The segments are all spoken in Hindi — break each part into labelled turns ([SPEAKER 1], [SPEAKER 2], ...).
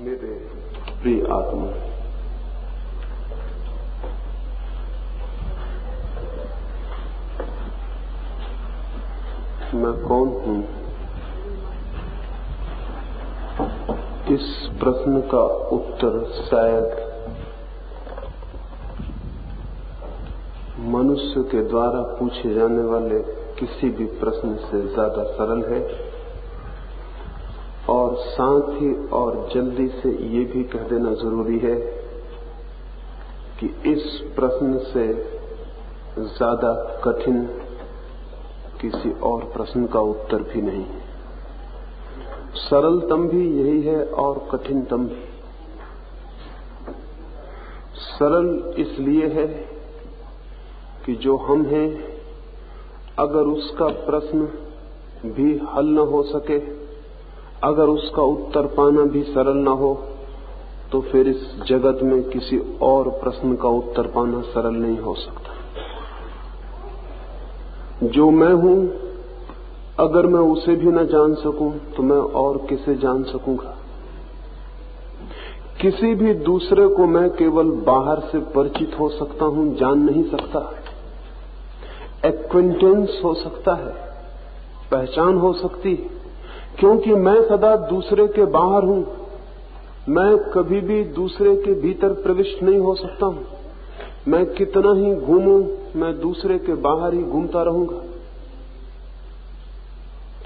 [SPEAKER 1] मेरे प्रिय आत्मा, मैं कौन हूं? इस प्रश्न का उत्तर शायद मनुष्य के द्वारा पूछे जाने वाले किसी भी प्रश्न से ज्यादा सरल है और साथ ही और जल्दी से ये भी कह देना जरूरी है कि इस प्रश्न से ज्यादा कठिन किसी और प्रश्न का उत्तर भी नहीं। सरलतम भी यही है और कठिनतम भी। सरल इसलिए है कि जो हम हैं, अगर उसका प्रश्न भी हल न हो सके, अगर उसका उत्तर पाना भी सरल न हो, तो फिर इस जगत में किसी और प्रश्न का उत्तर पाना सरल नहीं हो सकता। जो मैं हूं, अगर मैं उसे भी न जान सकूं तो मैं और किसे जान सकूंगा? किसी भी दूसरे को मैं केवल बाहर से परिचित हो सकता हूं, जान नहीं सकता। एक्विंटेंस हो सकता है, पहचान हो सकती है, क्योंकि मैं सदा दूसरे के बाहर हूं। मैं कभी भी दूसरे के भीतर प्रविष्ट नहीं हो सकता हूं। मैं कितना ही घूमूं, मैं दूसरे के बाहर ही घूमता रहूंगा।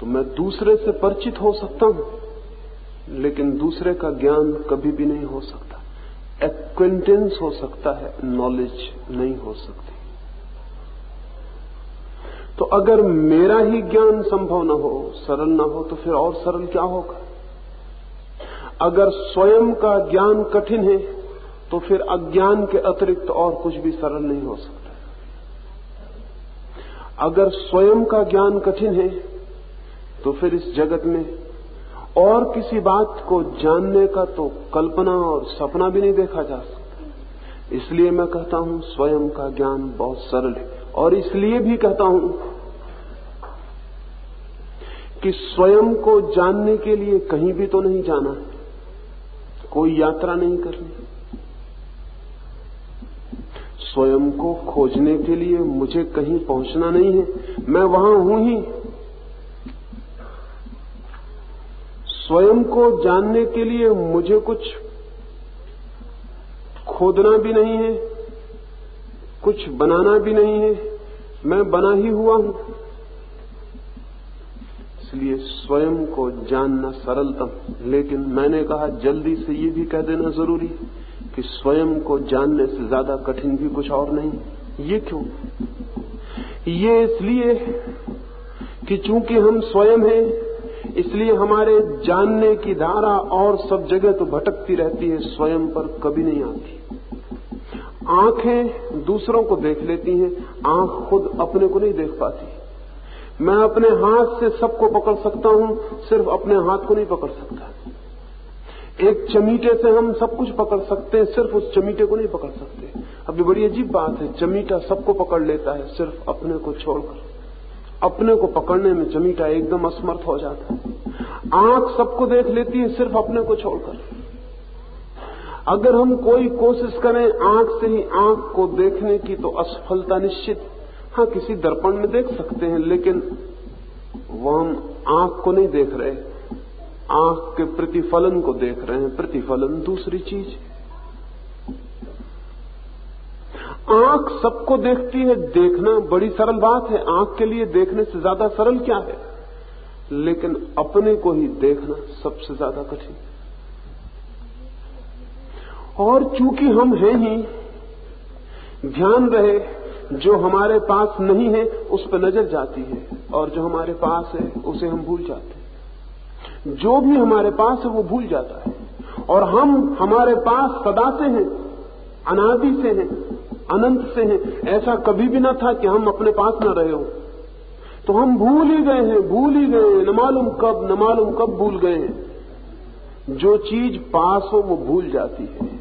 [SPEAKER 1] तो मैं दूसरे से परिचित हो सकता हूं, लेकिन दूसरे का ज्ञान कभी भी नहीं हो सकता। एक्विंटेंस हो सकता है, नॉलेज नहीं हो सकती। तो अगर मेरा ही ज्ञान संभव न हो, सरल न हो, तो फिर और सरल क्या होगा? अगर स्वयं का ज्ञान कठिन है, तो फिर अज्ञान के अतिरिक्त और कुछ भी सरल नहीं हो सकता। अगर स्वयं का ज्ञान कठिन है, तो फिर इस जगत में और किसी बात को जानने का तो कल्पना और सपना भी नहीं देखा जा सकता। इसलिए मैं कहता हूं स्वयं का ज्ञान बहुत सरल है। और इसलिए भी कहता हूं कि स्वयं को जानने के लिए कहीं भी तो नहीं जाना है, कोई यात्रा नहीं करनी। स्वयं को खोजने के लिए मुझे कहीं पहुंचना नहीं है, मैं वहां हूं ही। स्वयं को जानने के लिए मुझे कुछ खोदना भी नहीं है, कुछ बनाना भी नहीं है, मैं बना ही हुआ हूं। इसलिए स्वयं को जानना सरलतम। लेकिन मैंने कहा जल्दी से ये भी कह देना जरूरी है कि स्वयं को जानने से ज्यादा कठिन भी कुछ और नहीं। ये क्यों? ये इसलिए कि चूंकि हम स्वयं हैं, इसलिए हमारे जानने की धारा और सब जगह तो भटकती रहती है, स्वयं पर कभी नहीं आती। आंखें दूसरों को देख लेती हैं, आंख खुद अपने को नहीं देख पाती। मैं अपने हाथ से सबको पकड़ सकता हूं, सिर्फ अपने हाथ को नहीं पकड़ सकता। एक चमीटे से हम सब कुछ पकड़ सकते हैं, सिर्फ उस चमीटे को नहीं पकड़ सकते। अब ये बड़ी अजीब बात है, चमीटा सबको पकड़ लेता है, सिर्फ अपने को छोड़कर। अपने को पकड़ने में चमीटा एकदम असमर्थ हो जाता है। आंख सबको देख लेती है, सिर्फ अपने को छोड़कर। अगर हम कोई कोशिश करें आंख से ही आंख को देखने की, तो असफलता निश्चित। हाँ, किसी दर्पण में देख सकते हैं, लेकिन वो हम आंख को नहीं देख रहे, आंख के प्रतिफलन को देख रहे हैं। प्रतिफलन दूसरी चीज है। आंख सबको देखती है, देखना बड़ी सरल बात है। आंख के लिए देखने से ज्यादा सरल क्या है? लेकिन अपने को ही देखना सबसे ज्यादा कठिन। और चूंकि हम हैं ही, ध्यान रहे, जो हमारे पास नहीं है उस पर नजर जाती है, और जो हमारे पास है उसे हम भूल जाते हैं। जो भी हमारे पास है वो भूल जाता है, और हम हमारे पास सदा से हैं, अनादि से हैं, अनंत से हैं। ऐसा कभी भी न था कि हम अपने पास न रहे हो। तो हम भूल ही गए हैं, भूल ही गए हैं, न मालूम कब भूल गए हैं। जो चीज पास हो वो भूल जाती है।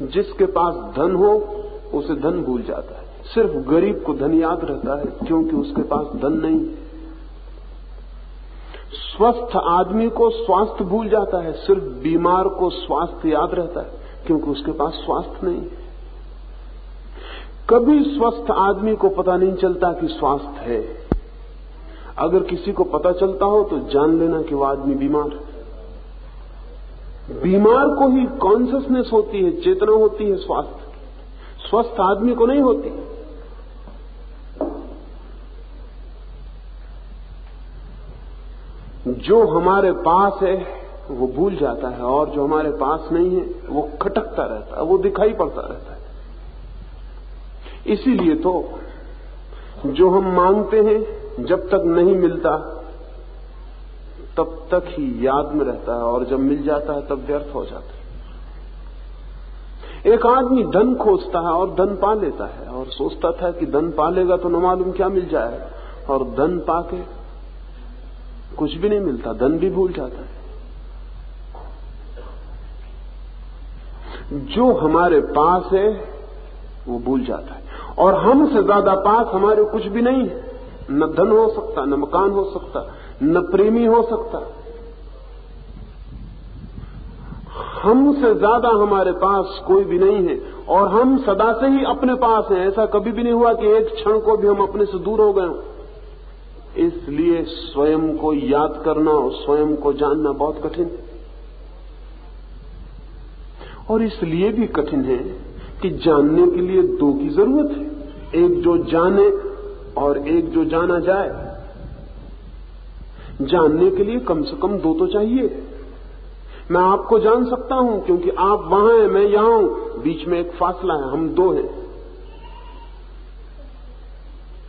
[SPEAKER 1] जिसके पास धन हो उसे धन भूल जाता है। सिर्फ गरीब को धन याद रहता है, क्योंकि उसके पास धन नहीं है। स्वस्थ आदमी को स्वास्थ्य भूल जाता है, सिर्फ बीमार को स्वास्थ्य याद रहता है, क्योंकि उसके पास स्वास्थ्य नहीं है। कभी स्वस्थ आदमी को पता नहीं चलता कि स्वास्थ्य है। अगर किसी को पता चलता हो तो जान लेना कि वो आदमी बीमार है। बीमार को ही कॉन्शियसनेस होती है, चेतना होती है स्वास्थ्य, स्वस्थ आदमी को नहीं होती। जो हमारे पास है वो भूल जाता है, और जो हमारे पास नहीं है वो खटकता रहता है, वो दिखाई पड़ता रहता है। इसीलिए तो जो हम मांगते हैं जब तक नहीं मिलता तब तक ही याद में रहता है, और जब मिल जाता है तब व्यर्थ हो जाता है। एक आदमी धन खोजता है और धन पा लेता है, और सोचता था कि धन पालेगा तो न मालूम क्या मिल जाएगा, और धन पाके कुछ भी नहीं मिलता, धन भी भूल जाता है। जो हमारे पास है वो भूल जाता है, और हमसे ज्यादा पास हमारे कुछ भी नहीं है। न धन हो सकता, न मकान हो सकता, न प्रेमी हो सकता। हमसे ज्यादा हमारे पास कोई भी नहीं है, और हम सदा से ही अपने पास हैं। ऐसा कभी भी नहीं हुआ कि एक क्षण को भी हम अपने से दूर हो गए हों। इसलिए स्वयं को याद करना और स्वयं को जानना बहुत कठिन है। और इसलिए भी कठिन है कि जानने के लिए दो की जरूरत है, एक जो जाने और एक जो जाना जाए। जानने के लिए कम से कम दो तो चाहिए। मैं आपको जान सकता हूं क्योंकि आप वहां हैं, मैं यहां हूं, बीच में एक फासला है, हम दो हैं।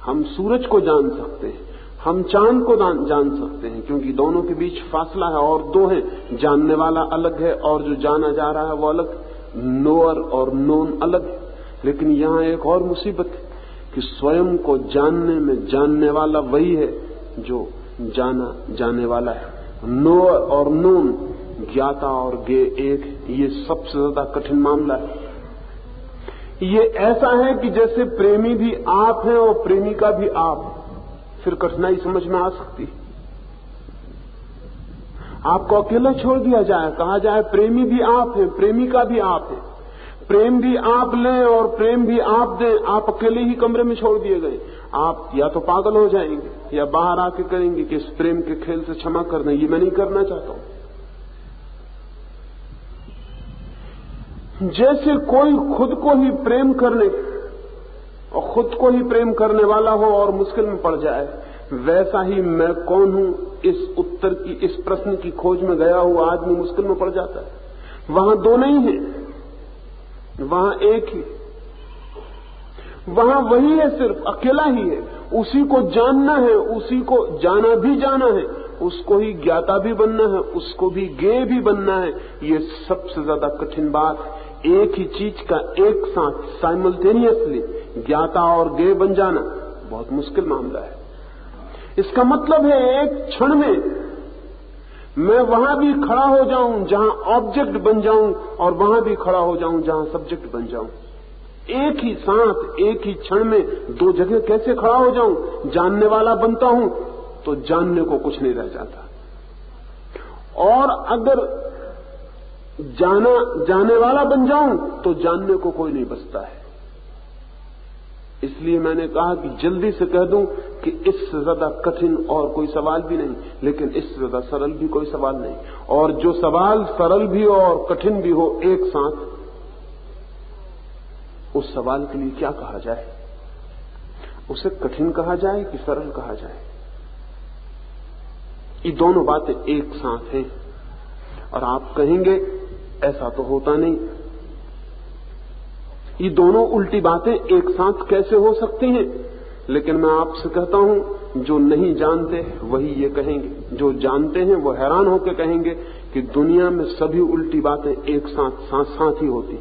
[SPEAKER 1] हम सूरज को जान सकते हैं, हम चांद को जान सकते हैं, क्योंकि दोनों के बीच फासला है और दो हैं। जानने वाला अलग है और जो जाना जा रहा है वो अलग, नोअर और नोन अलग है। लेकिन यहां एक और मुसीबत है कि स्वयं को जानने में जानने वाला वही है जो जाना जाने वाला है। नोअर और नोन, ज्ञाता और गे एक, ये सबसे ज्यादा कठिन मामला है। ये ऐसा है कि जैसे प्रेमी भी आप हैं और प्रेमिका भी आप, फिर कठिनाई समझ में आ सकती। आपको अकेला छोड़ दिया जाए, कहा जाए प्रेमी भी आप हैं, प्रेमिका भी आप हैं, प्रेम भी आप लें और प्रेम भी आप दें, आप अकेले ही कमरे में छोड़ दिए गए। आप या तो पागल हो जाएंगे या बाहर आके कहेंगे कि इस प्रेम के खेल से क्षमा कर दें, ये मैं नहीं करना चाहता हूं। जैसे कोई खुद को ही प्रेम करने और खुद को ही प्रेम करने वाला हो और मुश्किल में पड़ जाए, वैसा ही मैं कौन हूं इस उत्तर की, इस प्रश्न की खोज में गया हुआ आदमी मुश्किल में पड़ जाता है। वहां दो नहीं है, वहां एक ही, वहां वही है, सिर्फ अकेला ही है। उसी को जानना है, उसी को जाना भी जाना है, उसको ही ज्ञाता भी बनना है, उसको भी ज्ञेय भी बनना है। ये सबसे ज्यादा कठिन बात। एक ही चीज का एक साथ साइमल्टेनियसली ज्ञाता और ज्ञेय बन जाना बहुत मुश्किल मामला है। इसका मतलब है एक क्षण में मैं वहां भी खड़ा हो जाऊं जहां ऑब्जेक्ट बन जाऊं, और वहां भी खड़ा हो जाऊं जहां सब्जेक्ट बन जाऊं। एक ही साथ, एक ही क्षण में दो जगह कैसे खड़ा हो जाऊं? जानने वाला बनता हूं तो जानने को कुछ नहीं रह जाता, और अगर जाने वाला बन जाऊं तो जानने को कोई नहीं बचता है। इसलिए मैंने कहा कि जल्दी से कह दूं कि इससे ज्यादा कठिन और कोई सवाल भी नहीं, लेकिन इससे ज्यादा सरल भी कोई सवाल नहीं। और जो सवाल सरल भी हो और कठिन भी हो एक साथ, उस सवाल के लिए क्या कहा जाए? उसे कठिन कहा जाए कि सरल कहा जाए? ये दोनों बातें एक साथ हैं। और आप कहेंगे ऐसा तो होता नहीं, ये दोनों उल्टी बातें एक साथ कैसे हो सकती हैं? लेकिन मैं आपसे कहता हूं, जो नहीं जानते वही ये कहेंगे, जो जानते हैं वो हैरान होकर कहेंगे कि दुनिया में सभी उल्टी बातें एक साथ ही होती।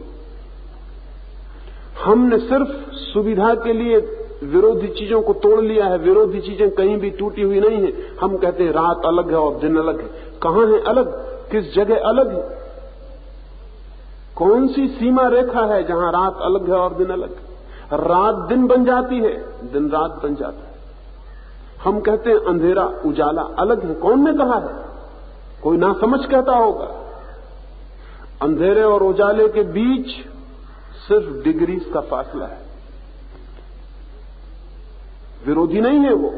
[SPEAKER 1] हमने सिर्फ सुविधा के लिए विरोधी चीजों को तोड़ लिया है। विरोधी चीजें कहीं भी टूटी हुई नहीं है। हम कहते हैं रात अलग है और दिन अलग है। कहां है अलग? किस जगह अलग है? कौन सी सीमा रेखा है जहां रात अलग है और दिन अलग है? रात दिन बन जाती है, दिन रात बन जाता है। हम कहते हैं अंधेरा उजाला अलग है। कौन ने कहा है? कोई नासमझ कहता होगा। अंधेरे और उजाले के बीच सिर्फ डिग्रीज का फासला है, विरोधी नहीं है वो।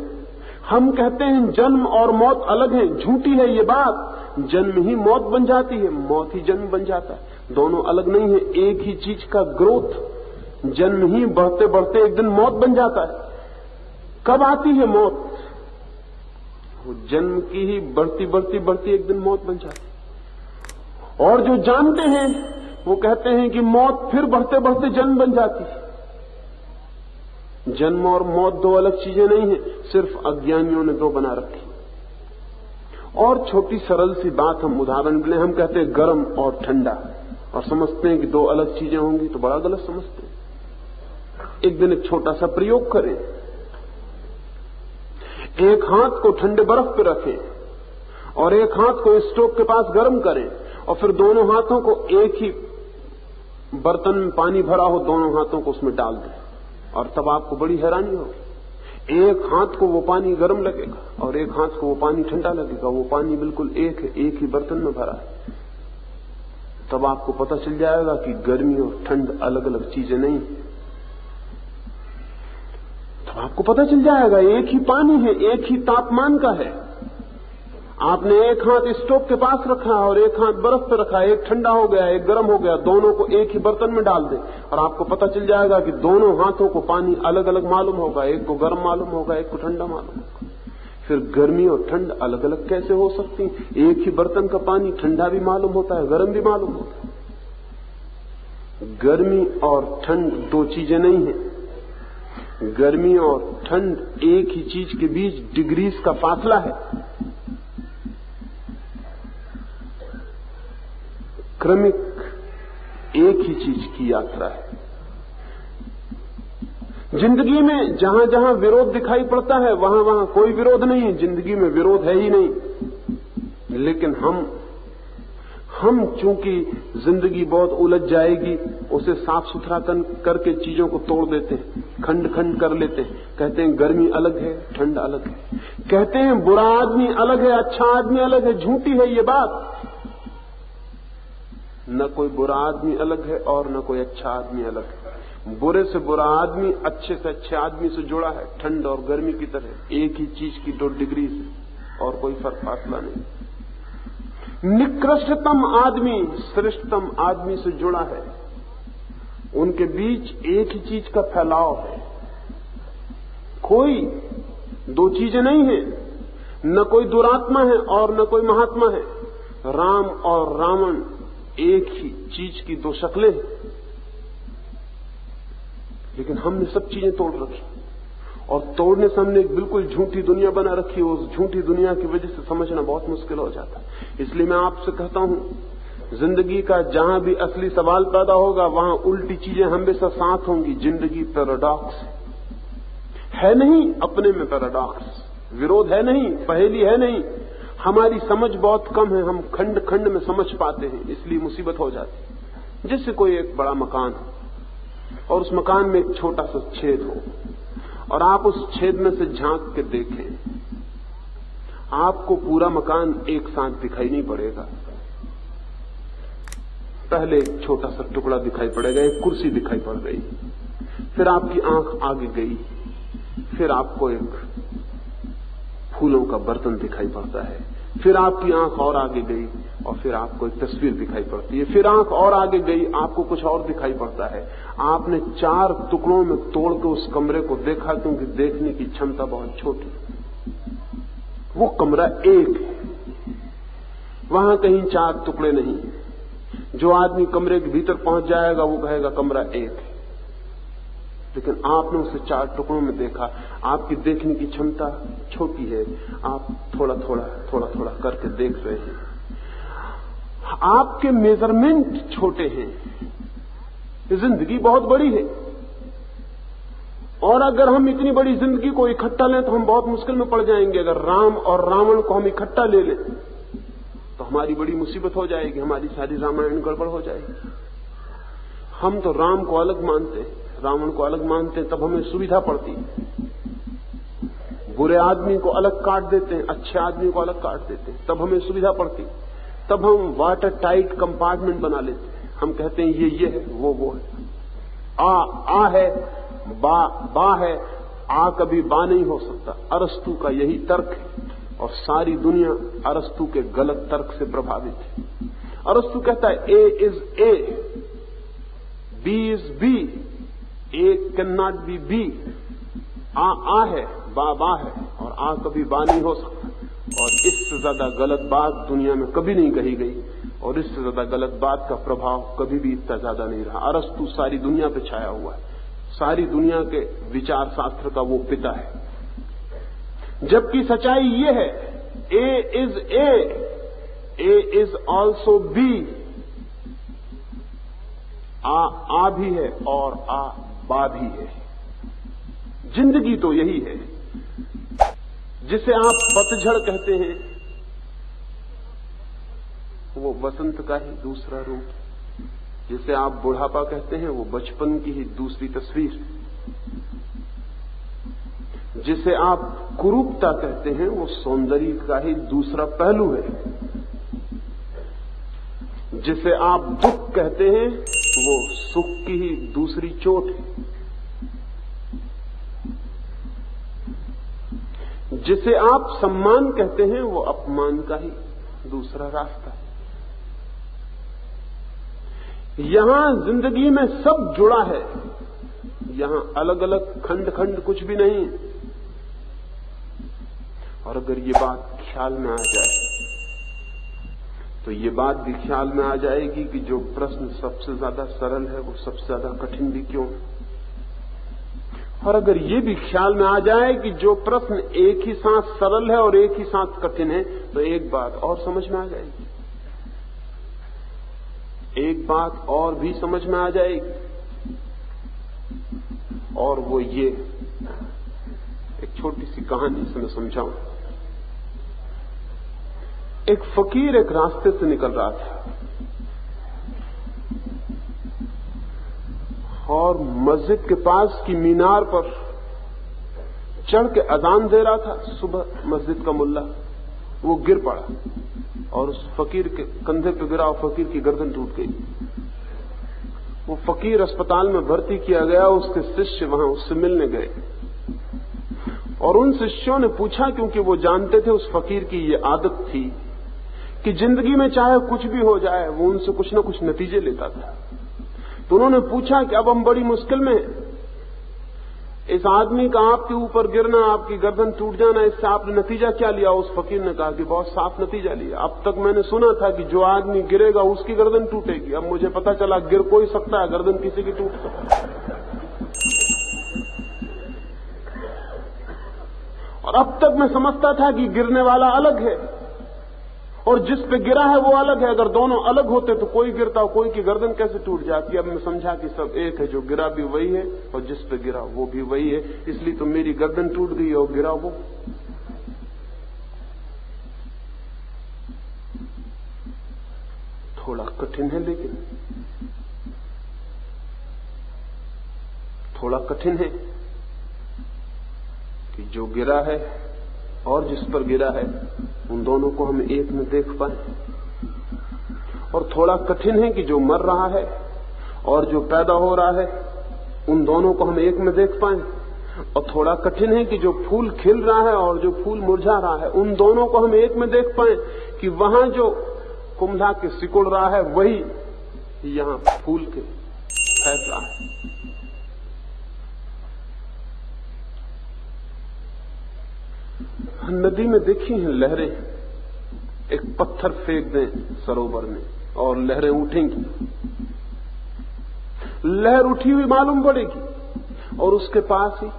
[SPEAKER 1] हम कहते हैं जन्म और मौत अलग है। झूठी है ये बात। जन्म ही मौत बन जाती है, मौत ही जन्म बन जाता है। दोनों अलग नहीं है, एक ही चीज का ग्रोथ। जन्म ही बढ़ते बढ़ते एक दिन मौत बन जाता है। कब आती है मौत? वो जन्म की ही बढ़ती बढ़ती बढ़ती एक दिन मौत बन जाती है। और जो जानते हैं वो कहते हैं कि मौत फिर बढ़ते बढ़ते जन्म बन जाती है। जन्म और मौत दो अलग चीजें नहीं है, सिर्फ अज्ञानियों ने दो बना रखी। और छोटी सरल सी बात हम उदाहरण लें, हम कहते हैं गर्म और ठंडा, और समझते हैं कि दो अलग चीजें होंगी, तो बड़ा गलत समझते हैं। एक दिन एक छोटा सा प्रयोग करें। एक हाथ को ठंडे बर्फ पे रखें और एक हाथ को स्टोव के पास गर्म करें, और फिर दोनों हाथों को एक ही बर्तन में पानी भरा हो, दोनों हाथों को उसमें डाल दें, और तब आपको बड़ी हैरानी होगी। एक हाथ को वो पानी गर्म लगेगा और एक हाथ को वो पानी ठंडा लगेगा। वो पानी बिल्कुल एक है, एक ही बर्तन में भरा है। तब आपको पता चल जाएगा कि गर्मी और ठंड अलग अलग चीजें नहीं। तब आपको पता चल जाएगा एक ही पानी है, एक ही तापमान का है। आपने एक हाथ स्टोव के पास रखा और एक हाथ बर्फ पे रखा, एक ठंडा हो गया एक गर्म हो गया, दोनों को एक ही बर्तन में डाल दें और आपको पता चल जाएगा कि दोनों हाथों को पानी अलग अलग मालूम होगा, एक को गर्म मालूम होगा, एक को ठंडा मालूम होगा। फिर गर्मी और ठंड अलग अलग कैसे हो सकती? एक ही बर्तन का पानी ठंडा भी मालूम होता है, गर्म भी मालूम होता है। गर्मी और ठंड दो चीजें नहीं है। गर्मी और ठंड एक ही चीज के बीच डिग्रीज का फासला है। क्रमिक एक ही चीज की यात्रा है। जिंदगी में जहां जहां विरोध दिखाई पड़ता है वहां वहां कोई विरोध नहीं है, जिंदगी में विरोध है ही नहीं। लेकिन हम चूंकि जिंदगी बहुत उलझ जाएगी, उसे साफ सुथरा करके चीजों को तोड़ देते हैं, खंड खंड कर लेते हैं। कहते हैं गर्मी अलग है, ठंड अलग है। कहते हैं बुरा आदमी अलग है, अच्छा आदमी अलग है। झूठी है ये बात। न कोई बुरा आदमी अलग है और न कोई अच्छा आदमी अलग है। बुरे से बुरा आदमी अच्छे से अच्छे आदमी से जुड़ा है, ठंड और गर्मी की तरह। एक ही चीज की दो डिग्री से और कोई फर्क फासला नहीं। निकृष्टतम आदमी श्रेष्ठतम आदमी से जुड़ा है, उनके बीच एक ही चीज का फैलाव है। कोई दो चीजें नहीं है, न कोई दुरात्मा है और न कोई महात्मा है। राम और रावण एक ही चीज की दो शक्लें हैं, लेकिन हमने सब चीजें तोड़ रखी और तोड़ने से हमने एक बिल्कुल झूठी दुनिया बना रखी। उस झूठी दुनिया की वजह से समझना बहुत मुश्किल हो जाता है। इसलिए मैं आपसे कहता हूं, जिंदगी का जहां भी असली सवाल पैदा होगा वहां उल्टी चीजें हमेशा साथ होंगी। जिंदगी पैराडॉक्स है नहीं, अपने में पैराडॉक्स, विरोध है नहीं, पहेली है नहीं। हमारी समझ बहुत कम है, हम खंड खंड में समझ पाते हैं, इसलिए मुसीबत हो जाती है। जैसे कोई एक बड़ा मकान हो और उस मकान में एक छोटा सा छेद हो और आप उस छेद में से झांक के देखें, आपको पूरा मकान एक साथ दिखाई नहीं पड़ेगा। पहले एक छोटा सा टुकड़ा दिखाई पड़ेगा, एक कुर्सी दिखाई पड़ गई, फिर आपकी आंख आगे गई, फिर आपको एक फूलों का बर्तन दिखाई पड़ता है, फिर आपकी आंख और आगे गई और फिर आपको एक तस्वीर दिखाई पड़ती है, फिर आंख और आगे गई, आपको कुछ और दिखाई पड़ता है। आपने 4 टुकड़ों में तोड़ के उस कमरे को देखा, क्योंकि देखने की क्षमता बहुत छोटी। वो कमरा एक है, वहां कहीं 4 टुकड़े नहीं। जो आदमी कमरे के भीतर पहुंच जाएगा वो कहेगा कमरा एक है, लेकिन आपने उसे 4 टुकड़ों में देखा। आपकी देखने की क्षमता छोटी है, आप थोड़ा थोड़ा करके देख रहे हैं। आपके मेजरमेंट छोटे हैं। जिंदगी बहुत बड़ी है और अगर हम इतनी बड़ी जिंदगी को इकट्ठा लें तो हम बहुत मुश्किल में पड़ जाएंगे। अगर राम और रावण को हम इकट्ठा ले लें तो हमारी बड़ी मुसीबत हो जाएगी, हमारी सारी रामायण गड़बड़ हो जाएगी। हम तो राम को अलग मानते हैं, रावण को अलग मानते हैं, तब हमें सुविधा पड़ती है। बुरे आदमी को अलग काट देते हैं, अच्छे आदमी को अलग काट देते हैं, तब हमें सुविधा पड़ती, तब हम वाटर टाइट कंपार्टमेंट बना लेते हैं। हम कहते हैं ये है, वो है। आ है, बा है, आ कभी बा नहीं हो सकता। अरस्तु का यही तर्क है, और सारी दुनिया अरस्तु के गलत तर्क से प्रभावित है। अरस्तु कहता है A is A, B is B, A can not be B. आ है, बा है, और आ कभी बा नहीं हो सकता। और इससे ज्यादा गलत बात दुनिया में कभी नहीं कही गई, और इससे ज्यादा गलत बात का प्रभाव कभी भी इतना ज्यादा नहीं रहा। अरस्तु सारी दुनिया पे छाया हुआ है, सारी दुनिया के विचार शास्त्र का वो पिता है। जबकि सच्चाई ये है, ए इज ऑल्सो बी। आ भी है और आ बा भी है। जिंदगी तो यही है। जिसे आप पतझड़ कहते हैं, वो वसंत का ही दूसरा रूप। जिसे आप बुढ़ापा कहते हैं, वो बचपन की ही दूसरी तस्वीर। जिसे आप कुरूपता कहते हैं, वो सौंदर्य का ही दूसरा पहलू है। जिसे आप दुख कहते हैं, वो सुख की ही दूसरी चोट है। जिसे आप सम्मान कहते हैं, वो अपमान का ही दूसरा रास्ता है। यहां जिंदगी में सब जुड़ा है, यहां अलग अलग खंड खंड कुछ भी नहीं। और अगर ये बात ख्याल में आ जाए तो ये बात भी ख्याल में आ जाएगी कि जो प्रश्न सबसे ज्यादा सरल है, वो सबसे ज्यादा कठिन भी क्यों है। और अगर ये भी ख्याल में आ जाए कि जो प्रश्न एक ही साथ सरल है और एक ही साथ कठिन है, तो एक बात और समझ में आ जाएगी। एक बात और भी समझ में आ जाएगी, और वो ये, एक छोटी सी कहानी से मैं समझाऊं। एक फकीर एक रास्ते से निकल रहा था और मस्जिद के पास की मीनार पर चढ़ के अजान दे रहा था। सुबह मस्जिद का मुल्ला, वो गिर पड़ा और उस फकीर के कंधे पे गिरा और फकीर की गर्दन टूट गई। वो फकीर अस्पताल में भर्ती किया गया। उसके शिष्य वहां उससे मिलने गए और उन शिष्यों ने पूछा, क्योंकि वो जानते थे उस फकीर की ये आदत थी कि जिंदगी में चाहे कुछ भी हो जाए, वो उनसे कुछ न कुछ नतीजे लेता था। तो उन्होंने पूछा कि अब हम बड़ी मुश्किल में हैं, इस आदमी का आपके ऊपर गिरना, आपकी गर्दन टूट जाना, इससे आपने नतीजा क्या लिया? उस फकीर ने कहा कि बहुत साफ नतीजा लिया। अब तक मैंने सुना था कि जो आदमी गिरेगा उसकी गर्दन टूटेगी, अब मुझे पता चला गिर कोई सकता है, गर्दन किसी की टूट सकती है। और अब तक मैं समझता था कि गिरने वाला अलग है और जिस पे गिरा है वो अलग है। अगर दोनों अलग होते तो कोई गिरता और कोई की गर्दन कैसे टूट जाती। अब मैं समझा कि सब एक है, जो गिरा भी वही है और जिस पे गिरा वो भी वही है, इसलिए तो मेरी गर्दन टूट गई और गिरा वो। थोड़ा कठिन है, लेकिन थोड़ा कठिन है कि जो गिरा है और जिस पर गिरा है, उन दोनों को हम एक में देख पाए। और थोड़ा कठिन है कि जो मर रहा है और जो पैदा हो रहा है, उन दोनों को हम एक में देख पाए। और थोड़ा कठिन है कि जो फूल खिल रहा है और जो फूल मुरझा रहा है, उन दोनों को हम एक में देख पाए कि वहां जो कुम्भला के सिकुड़ रहा है, वही यहां फूल के फैल रहा है। नदी में देखी हैं लहरें, एक पत्थर फेंक दें सरोवर में और लहरें उठेंगी। लहर उठी हुई मालूम पड़ेगी और उसके पास ही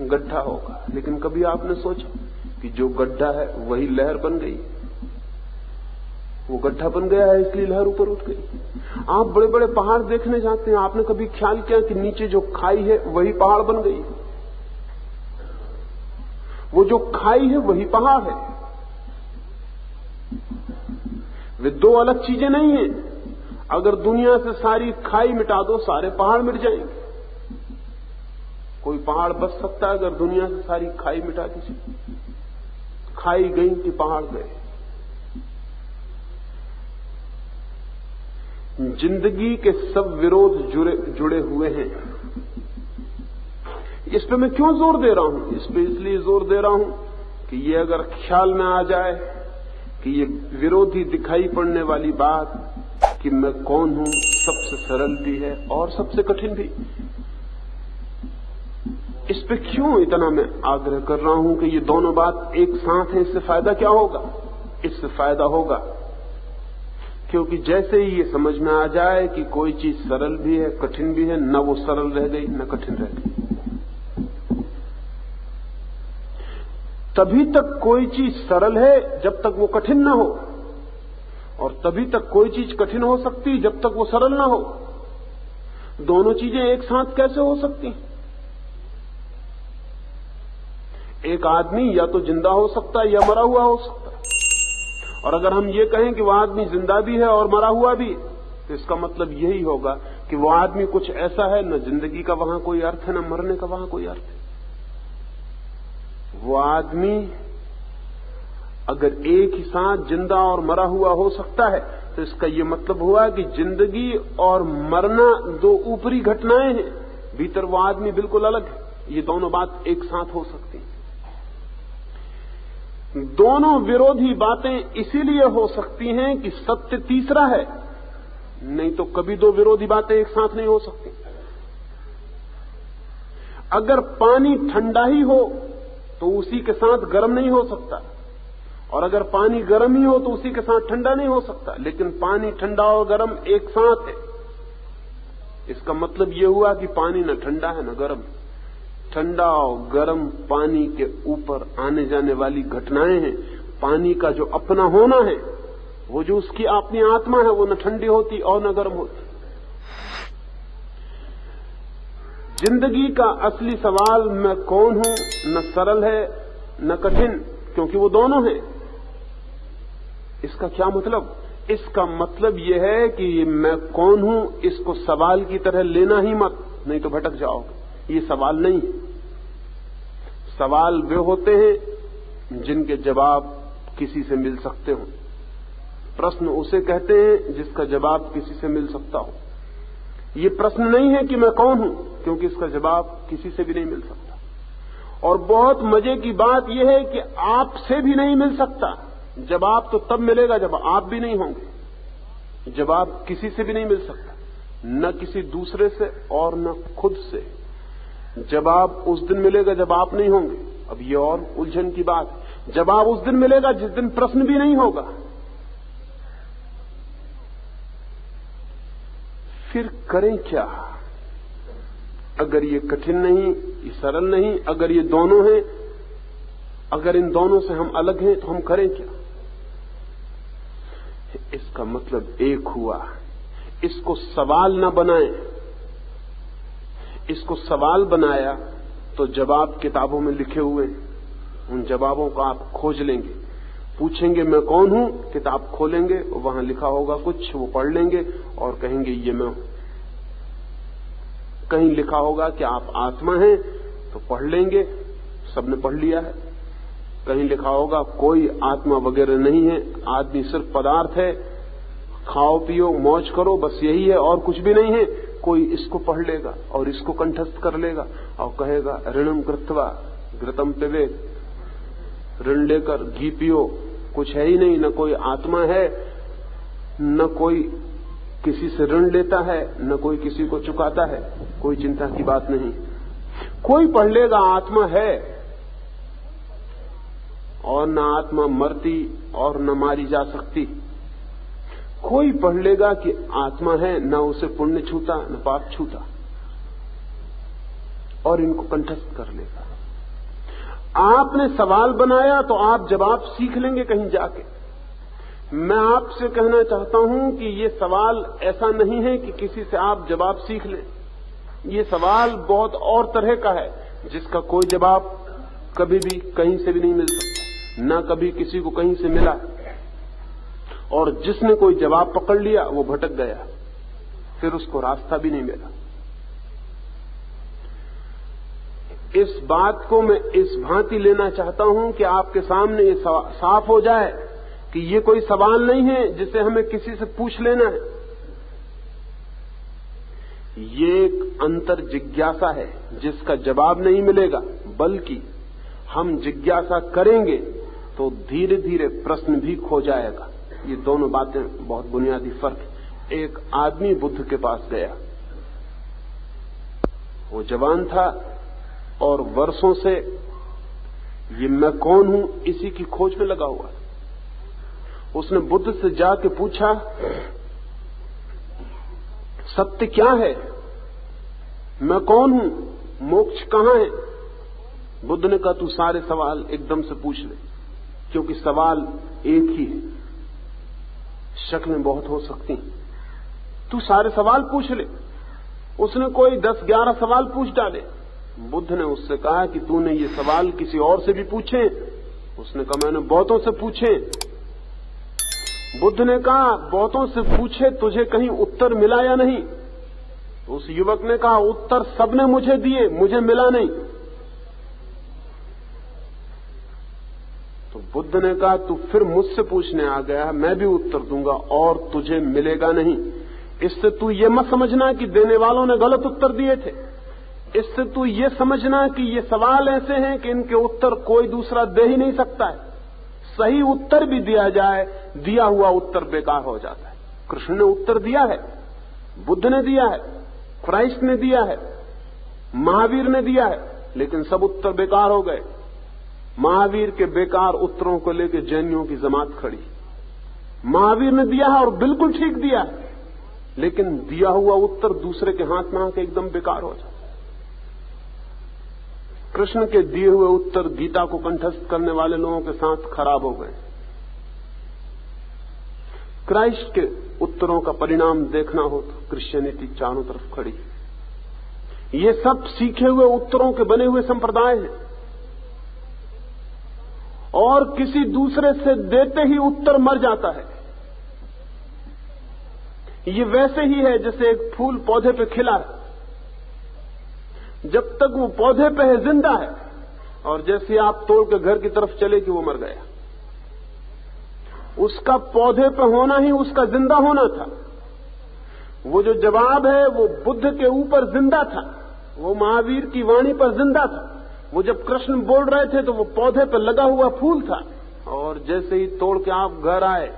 [SPEAKER 1] गड्ढा होगा, लेकिन कभी आपने सोचा कि जो गड्ढा है वही लहर बन गई? वो गड्ढा बन गया है इसलिए लहर ऊपर उठ गई। आप बड़े बड़े पहाड़ देखने जाते हैं, आपने कभी ख्याल किया कि नीचे जो खाई है वही पहाड़ बन गई? वो जो खाई है वही पहाड़ है। वे दो अलग चीजें नहीं है। अगर दुनिया से सारी खाई मिटा दो, सारे पहाड़ मिट जाएंगे। कोई पहाड़ बच सकता है अगर दुनिया से सारी खाई मिटा दी? खाई गई कि पहाड़ गए? जिंदगी के सब विरोध जुड़े हुए हैं। इस पे मैं क्यों जोर दे रहा हूं? इस पे इसलिए जोर दे रहा हूं कि ये अगर ख्याल में आ जाए कि ये विरोधी दिखाई पड़ने वाली बात कि मैं कौन हूं सबसे सरल भी है और सबसे कठिन भी। इस पे क्यों इतना मैं आग्रह कर रहा हूं कि ये दोनों बात एक साथ हैं? इससे फायदा क्या होगा? इससे फायदा होगा क्योंकि जैसे ही ये समझ में आ जाए कि कोई चीज सरल भी है कठिन भी है, न वो सरल रह गई न कठिन रह गई। तभी तक कोई चीज सरल है जब तक वो कठिन ना हो, और तभी तक कोई चीज कठिन हो सकती जब तक वो सरल ना हो। दोनों चीजें एक साथ कैसे हो सकती? एक आदमी या तो जिंदा हो सकता है या मरा हुआ हो सकता है, और अगर हम ये कहें कि वो आदमी जिंदा भी है और मरा हुआ भी है तो इसका मतलब यही होगा कि वो आदमी कुछ ऐसा है, न जिंदगी का वहां कोई अर्थ है न मरने का वहां कोई अर्थ है। वो आदमी अगर एक ही साथ जिंदा और मरा हुआ हो सकता है तो इसका यह मतलब हुआ कि जिंदगी और मरना दो ऊपरी घटनाएं हैं, भीतर वो आदमी बिल्कुल अलग है। ये दोनों बात एक साथ हो सकती हैं। दोनों विरोधी बातें इसीलिए हो सकती हैं कि सत्य तीसरा है, नहीं तो कभी दो विरोधी बातें एक साथ नहीं हो सकती। अगर पानी ठंडा ही हो तो उसी के साथ गर्म नहीं हो सकता, और अगर पानी गर्म ही हो तो उसी के साथ ठंडा नहीं हो सकता। लेकिन पानी ठंडा और गर्म एक साथ है। इसका मतलब यह हुआ कि पानी न ठंडा है न गर्म। ठंडा और गर्म पानी के ऊपर आने जाने वाली घटनाएं हैं। पानी का जो अपना होना है, वो जो उसकी अपनी आत्मा है, वो न ठंडी होती और न गर्म होती। जिंदगी का असली सवाल मैं कौन हूं न सरल है न कठिन, क्योंकि वो दोनों हैं। इसका क्या मतलब? इसका मतलब यह है कि मैं कौन हूं इसको सवाल की तरह लेना ही मत, नहीं तो भटक जाओगे। ये सवाल नहीं है। सवाल वे होते हैं जिनके जवाब किसी से मिल सकते हो। प्रश्न उसे कहते हैं जिसका जवाब किसी से मिल सकता हो। ये प्रश्न नहीं है कि मैं कौन हूं, क्योंकि इसका जवाब किसी से भी नहीं मिल सकता। और बहुत मजे की बात यह है कि आपसे भी नहीं मिल सकता। जवाब तो तब मिलेगा जब आप भी नहीं होंगे। जवाब किसी से भी नहीं मिल सकता, न किसी दूसरे से और न खुद से। जवाब उस दिन मिलेगा जब आप नहीं होंगे। अब ये और उलझन की बात है। जवाब उस दिन मिलेगा जिस दिन प्रश्न भी नहीं होगा। फिर करें क्या? अगर ये कठिन नहीं, ये सरल नहीं, अगर ये दोनों हैं, अगर इन दोनों से हम अलग हैं तो हम करें क्या? इसका मतलब एक हुआ। इसको सवाल न बनाएं। इसको सवाल बनाया तो जवाब किताबों में लिखे हुए हैं। उन जवाबों को आप खोज लेंगे। पूछेंगे मैं कौन हूं, किताब खोलेंगे, वहां लिखा होगा कुछ, वो पढ़ लेंगे और कहेंगे ये मैं हूं। कहीं लिखा होगा कि आप आत्मा हैं, तो पढ़ लेंगे, सबने पढ़ लिया है। कहीं लिखा होगा कोई आत्मा वगैरह नहीं है, आदमी सिर्फ पदार्थ है, खाओ पियो मौज करो, बस यही है और कुछ भी नहीं है। कोई इसको पढ़ लेगा और इसको कंठस्थ कर लेगा और कहेगा ऋणम कृत्वा घृतम पिबेत, ऋण लेकर घी पियो। कुछ है ही नहीं, न कोई आत्मा है, न कोई किसी से ऋण लेता है, न कोई किसी को चुकाता है। कोई चिंता की बात नहीं। कोई पढ़ लेगा आत्मा है, और न आत्मा मरती और न मारी जा सकती। कोई पढ़ लेगा कि आत्मा है, न उसे पुण्य छूता न पाप छूता, और इनको कंठस्थ कर लेगा। आपने सवाल बनाया तो आप जवाब सीख लेंगे कहीं जाके। मैं आपसे कहना चाहता हूं कि ये सवाल ऐसा नहीं है कि किसी से आप जवाब सीख लें। ये सवाल बहुत और तरह का है, जिसका कोई जवाब कभी भी कहीं से भी नहीं मिल सकता, न कभी किसी को कहीं से मिला। और जिसने कोई जवाब पकड़ लिया वो भटक गया, फिर उसको रास्ता भी नहीं मिला। इस बात को मैं इस भांति लेना चाहता हूं कि आपके सामने ये साफ हो जाए कि ये कोई सवाल नहीं है जिसे हमें किसी से पूछ लेना है। ये एक अंतर जिज्ञासा है जिसका जवाब नहीं मिलेगा, बल्कि हम जिज्ञासा करेंगे तो धीरे धीरे प्रश्न भी खो जाएगा। ये दोनों बातें बहुत बुनियादी फर्क है। एक आदमी बुद्ध के पास गया, वो जवान था और वर्षों से ये मैं कौन हूं इसी की खोज में लगा हुआ। उसने बुद्ध से जाके पूछा, सत्य क्या है, मैं कौन हूं, मोक्ष कहां है? बुद्ध ने कहा, तू सारे सवाल एकदम से पूछ ले, क्योंकि सवाल एक ही है, शक्लें बहुत हो सकती हैं, तू सारे सवाल पूछ ले। उसने कोई 10-11 सवाल पूछ डाले। बुद्ध ने उससे कहा कि तूने ये सवाल किसी और से भी पूछे? उसने कहा, मैंने बहुतों से पूछे। बुद्ध ने कहा, बहुतों से पूछे, तुझे कहीं उत्तर मिला या नहीं? उस युवक ने कहा, उत्तर सबने मुझे दिए, मुझे मिला नहीं। तो बुद्ध ने कहा, तू फिर मुझसे पूछने आ गया, मैं भी उत्तर दूंगा और तुझे मिलेगा नहीं। इससे तू ये मत समझना कि देने वालों ने गलत उत्तर दिए थे, इससे तू ये समझना कि ये सवाल ऐसे हैं कि इनके उत्तर कोई दूसरा दे ही नहीं सकता है। सही उत्तर भी दिया जाए, दिया हुआ उत्तर बेकार हो जाता है। कृष्ण ने उत्तर दिया है, बुद्ध ने दिया है, क्राइस्ट ने दिया है, महावीर ने दिया है, लेकिन सब उत्तर बेकार हो गए। महावीर के बेकार उत्तरों को लेकर जैनियों की जमात खड़ी। महावीर ने दिया है और बिल्कुल ठीक दिया है, लेकिन दिया हुआ उत्तर दूसरे के हाथ में आके एकदम बेकार हो जाता है। कृष्ण के दिए हुए उत्तर गीता को कंठस्थ करने वाले लोगों के साथ खराब हो गए। क्राइस्ट के उत्तरों का परिणाम देखना हो तो क्रिश्चियनिटी चारों तरफ खड़ी। ये सब सीखे हुए उत्तरों के बने हुए संप्रदाय हैं और किसी दूसरे से देते ही उत्तर मर जाता है। ये वैसे ही है जैसे एक फूल पौधे पे खिला है, जब तक वो पौधे पे है जिंदा है, और जैसे आप तोड़ के घर की तरफ चले कि वो मर गया। उसका पौधे पे होना ही उसका जिंदा होना था। वो जो जवाब है वो बुद्ध के ऊपर जिंदा था, वो महावीर की वाणी पर जिंदा था। वो जब कृष्ण बोल रहे थे तो वो पौधे पे लगा हुआ फूल था, और जैसे ही तोड़ के आप घर आए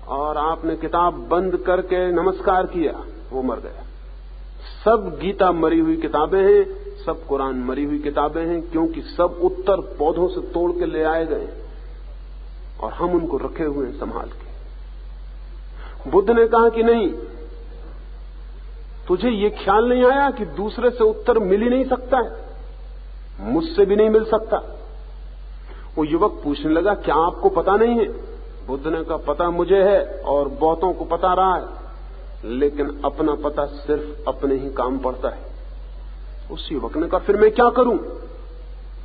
[SPEAKER 1] और आपने किताब बंद करके नमस्कार किया, वो मर गया। सब गीता मरी हुई किताबें हैं, सब कुरान मरी हुई किताबें हैं, क्योंकि सब उत्तर पौधों से तोड़ के ले आए गए और हम उनको रखे हुए हैं संभाल के। बुद्ध ने कहा कि नहीं, तुझे ये ख्याल नहीं आया कि दूसरे से उत्तर मिल ही नहीं सकता है, मुझसे भी नहीं मिल सकता। वो युवक पूछने लगा, क्या आपको पता नहीं है? बुद्ध ने कहा, पता मुझे है और बहुतों को पता रहा है, लेकिन अपना पता सिर्फ अपने ही काम पड़ता है। उस युवक ने कहा, फिर मैं क्या करूं?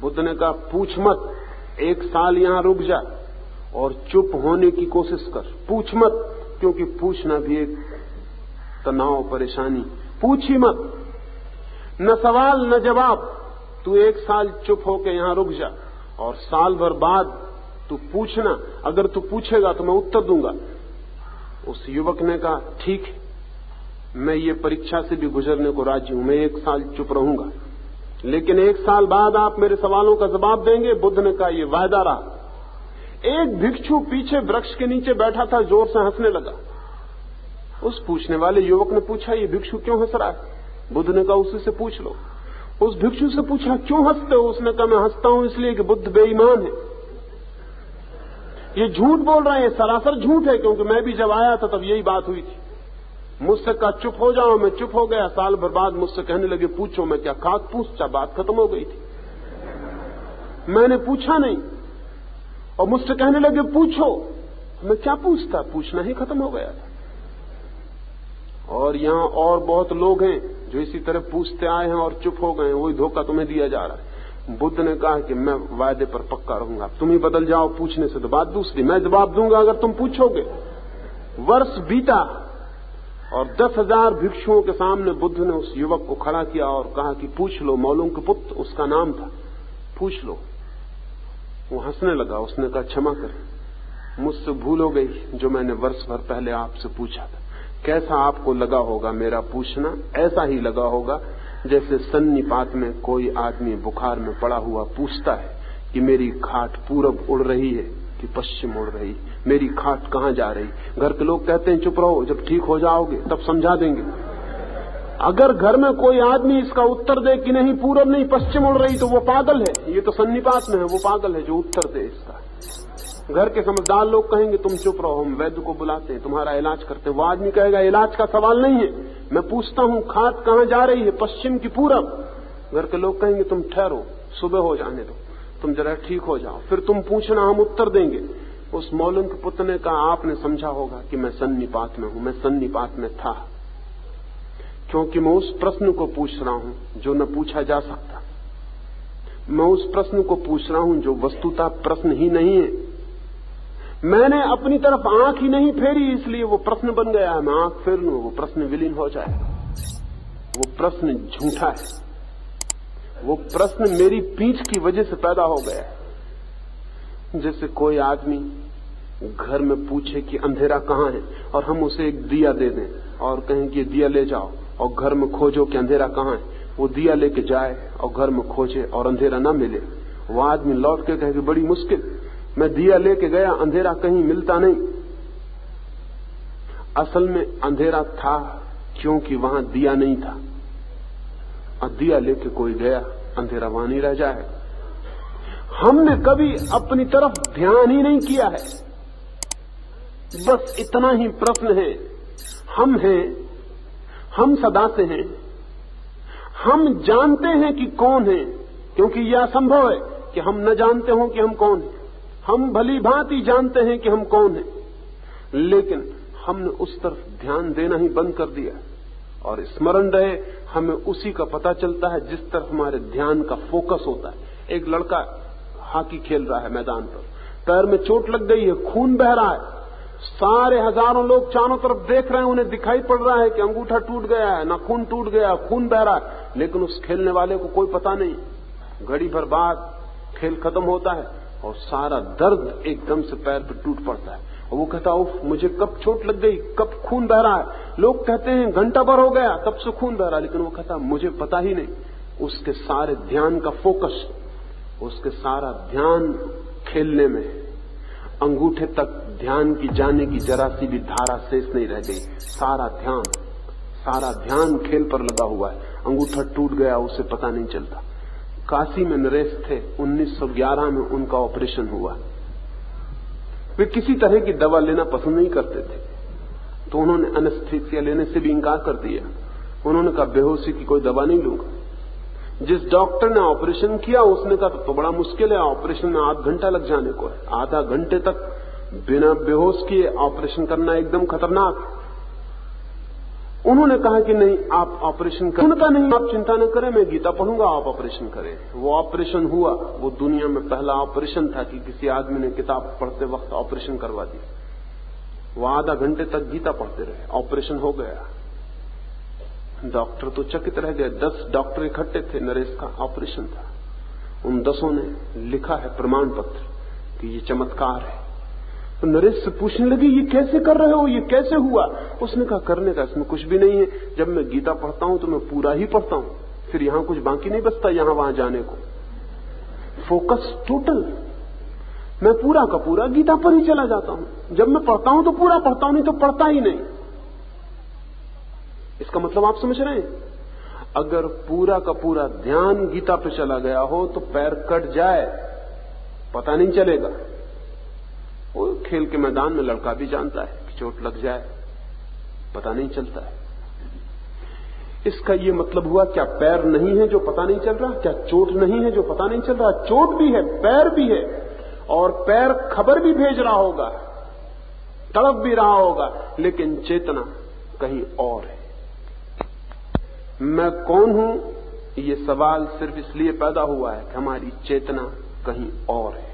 [SPEAKER 1] बुद्ध ने कहा, पूछ मत, 1 साल यहां रुक जा और चुप होने की कोशिश कर। पूछ मत, क्योंकि पूछना भी एक तनाव, परेशानी। पूछ ही मत, न सवाल न जवाब। तू 1 साल चुप होके यहां रुक जा और साल भर बाद तू पूछना। अगर तू पूछेगा तो मैं उत्तर दूंगा। उस युवक ने कहा, ठीक है, मैं ये परीक्षा से भी गुजरने को राजी हूं, मैं 1 साल चुप रहूंगा, लेकिन 1 साल बाद आप मेरे सवालों का जवाब देंगे। बुद्ध ने कहा, ये वायदा रहा। एक भिक्षु पीछे वृक्ष के नीचे बैठा था, जोर से हंसने लगा। उस पूछने वाले युवक ने पूछा, ये भिक्षु क्यों हंस रहा है? बुद्ध ने कहा, उसी से पूछ लो। उस भिक्षु से पूछा, क्यों हंसते हो? उसने कहा, मैं हंसता हूं इसलिए कि बुद्ध बेईमान है, ये झूठ बोल रहे हैं, सरासर झूठ है, क्योंकि मैं भी जब आया था तब यही बात हुई थी। मुझसे कहा चुप हो जाओ, मैं चुप हो गया। साल भर बाद मुझसे कहने लगे, पूछो। मैं क्या खाक पूछता, बात खत्म हो गई थी। मैंने पूछा नहीं और मुझसे कहने लगे पूछो। मैं क्या पूछता, पूछना ही खत्म हो गया था। और यहां और बहुत लोग हैं जो इसी तरह पूछते आए हैं और चुप हो गए, वही धोखा तुम्हें दिया जा रहा है। बुद्ध ने कहा कि मैं वायदे पर पक्का रहूंगा, तुम ही बदल जाओ पूछने से तो बात दूसरी। मैं जवाब दूंगा अगर तुम पूछोगे। वर्ष बीता और 10,000 भिक्षुओं के सामने बुद्ध ने उस युवक को खड़ा किया और कहा कि पूछ लो, मौलुम के पुत्र उसका नाम था, पूछ लो। वो हंसने लगा। उसने कहा क्षमा करें, मुझसे भूल हो गई जो मैंने वर्ष भर पहले आपसे पूछा था। कैसा आपको लगा होगा मेरा पूछना? ऐसा ही लगा होगा जैसे सन्निपात में कोई आदमी बुखार में पड़ा हुआ पूछता है कि मेरी खाट पूरब उड़ रही है कि पश्चिम उड़ रही, मेरी खाट कहां जा रही। घर के लोग कहते हैं चुप रहो, जब ठीक हो जाओगे तब समझा देंगे। अगर घर में कोई आदमी इसका उत्तर दे कि नहीं पूरब नहीं पश्चिम उड़ रही, तो वो पागल है। ये तो सन्निपात में है, वो पागल है जो उत्तर दे इसका। घर के समझदार लोग कहेंगे तुम चुप रहो, हम वैद्य को बुलाते हैं, तुम्हारा इलाज करते हैं। वो आदमी कहेगा इलाज का सवाल नहीं है, मैं पूछता हूं खाट कहां जा रही है, पश्चिम की पूरब। घर के लोग कहेंगे तुम ठहरो, सुबह हो जाने दो, तुम जरा ठीक हो जाओ, फिर तुम पूछना, हम उत्तर देंगे। उस मौलुम के पुत्र ने कहा आपने समझा होगा कि मैं सन्निपात में हूं। मैं सन्निपात में था क्योंकि मैं उस प्रश्न को पूछ रहा हूं जो न पूछा जा सकता। मैं उस प्रश्न को पूछ रहा हूं जो वस्तुतः प्रश्न ही नहीं है। मैंने अपनी तरफ आंख ही नहीं फेरी, इसलिए वो प्रश्न बन गया है। मैं आंख फेर लूं, वो प्रश्न विलीन हो जाएगा। वो प्रश्न झूठा है, वो प्रश्न मेरी पीठ की वजह से पैदा हो गया है। जैसे कोई आदमी घर में पूछे कि अंधेरा कहां है और हम उसे एक दिया दे दें और कहें कि दिया ले जाओ और घर में खोजो कि अंधेरा कहां है। वो दिया लेके जाए और घर में खोजे और अंधेरा ना मिले। वो आदमी लौट के कहे कि बड़ी मुश्किल, मैं दिया लेके गया, अंधेरा कहीं मिलता नहीं। असल में अंधेरा था क्योंकि वहां दिया नहीं था, और दिया लेके कोई गया, अंधेरा वहां नहीं रह जाए। हमने कभी अपनी तरफ ध्यान ही नहीं किया है। बस इतना ही प्रश्न है। हम हैं, हम सदा से हैं। हम जानते हैं कि कौन है, क्योंकि यह असंभव है कि हम न जानते हो कि हम कौन हैं। हम भली भांति जानते हैं कि हम कौन हैं, लेकिन हमने उस तरफ ध्यान देना ही बंद कर दिया। और स्मरण रहे, हमें उसी का पता चलता है जिस तरफ हमारे ध्यान का फोकस होता है। एक लड़का हॉकी खेल रहा है मैदान पर, पैर में चोट लग गई है, खून बह रहा है। सारे हजारों लोग चारों तरफ देख रहे हैं, उन्हें दिखाई पड़ रहा है कि अंगूठा टूट गया है, नाखून टूट गया, खून बह रहा है, लेकिन उस खेलने वाले को कोई पता नहीं। घड़ी भर बाद खेल खत्म होता है और सारा दर्द एकदम से पैर पर टूट पड़ता है और वो कहता उफ, मुझे कब चोट लग गई, कब खून बह रहा है। लोग कहते हैं घंटा भर हो गया तब से खून बह रहा है, लेकिन वो कहता मुझे पता ही नहीं। उसके सारे ध्यान का फोकस, उसके सारा ध्यान खेलने में, अंगूठे तक ध्यान की जाने की जरा सी भी धारा शेष नहीं रह गई। सारा ध्यान खेल पर लगा हुआ है। अंगूठा टूट गया, उसे पता नहीं चलता। काशी में नरेश थे, 1911 में उनका ऑपरेशन हुआ। वे किसी तरह की दवा लेना पसंद नहीं करते थे, तो उन्होंने एनेस्थीसिया लेने से भी इंकार कर दिया। उन्होंने कहा बेहोशी की कोई दवा नहीं लूंगा। जिस डॉक्टर ने ऑपरेशन किया उसने कहा तो बड़ा मुश्किल है, ऑपरेशन में आधा घंटा लग जाने को है। आधा घंटे तक बिना बेहोश किए ऑपरेशन करना एकदम खतरनाक है। उन्होंने कहा कि नहीं, आप ऑपरेशन करें। उन्होंने कहा नहीं, आप चिंता न करें, मैं गीता पढ़ूंगा, आप ऑपरेशन करें। वो ऑपरेशन हुआ। वो दुनिया में पहला ऑपरेशन था कि किसी आदमी ने किताब पढ़ते वक्त ऑपरेशन करवा दिया। वो आधा घंटे तक गीता पढ़ते रहे, ऑपरेशन हो गया। डॉक्टर तो चकित रह गए। 10 डॉक्टर इकट्ठे थे, नरेश का ऑपरेशन था। उन 10 ने लिखा है प्रमाण पत्र कि ये चमत्कार है। तो नरेश से पूछने लगी ये कैसे कर रहे हो, ये कैसे हुआ? उसने कहा करने का इसमें कुछ भी नहीं है। जब मैं गीता पढ़ता हूं तो मैं पूरा ही पढ़ता हूं, फिर यहां कुछ बाकी नहीं बचता यहां वहां जाने को। फोकस टोटल, मैं पूरा का पूरा गीता पर ही चला जाता हूं। जब मैं पढ़ता हूं तो पूरा पढ़ता हूं, नहीं तो पढ़ता ही नहीं। इसका मतलब आप समझ रहे हैं? अगर पूरा का पूरा ध्यान गीता पे चला गया हो तो पैर कट जाए पता नहीं चलेगा। वो खेल के मैदान में लड़का भी जानता है कि चोट लग जाए पता नहीं चलता है। इसका ये मतलब हुआ क्या पैर नहीं है जो पता नहीं चल रहा? क्या चोट नहीं है जो पता नहीं चल रहा? चोट भी है, पैर भी है, और पैर खबर भी भेज रहा होगा, तड़प भी रहा होगा, लेकिन चेतना कहीं और है। मैं कौन हूं, ये सवाल सिर्फ इसलिए पैदा हुआ है कि हमारी चेतना कहीं और है।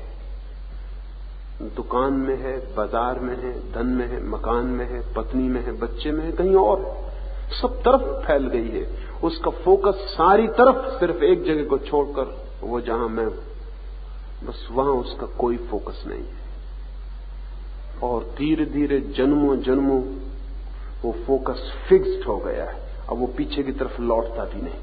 [SPEAKER 1] दुकान में है, बाजार में है, धन में है, मकान में है, पत्नी में है, बच्चे में है, कहीं और, सब तरफ फैल गई है। उसका फोकस सारी तरफ सिर्फ एक जगह को छोड़कर वो जहां मैं हूं, बस वहां उसका कोई फोकस नहीं है। और धीरे धीरे जन्मों जन्मों वो फोकस फिक्स्ड हो गया है। अब वो पीछे की तरफ लौटता भी नहीं।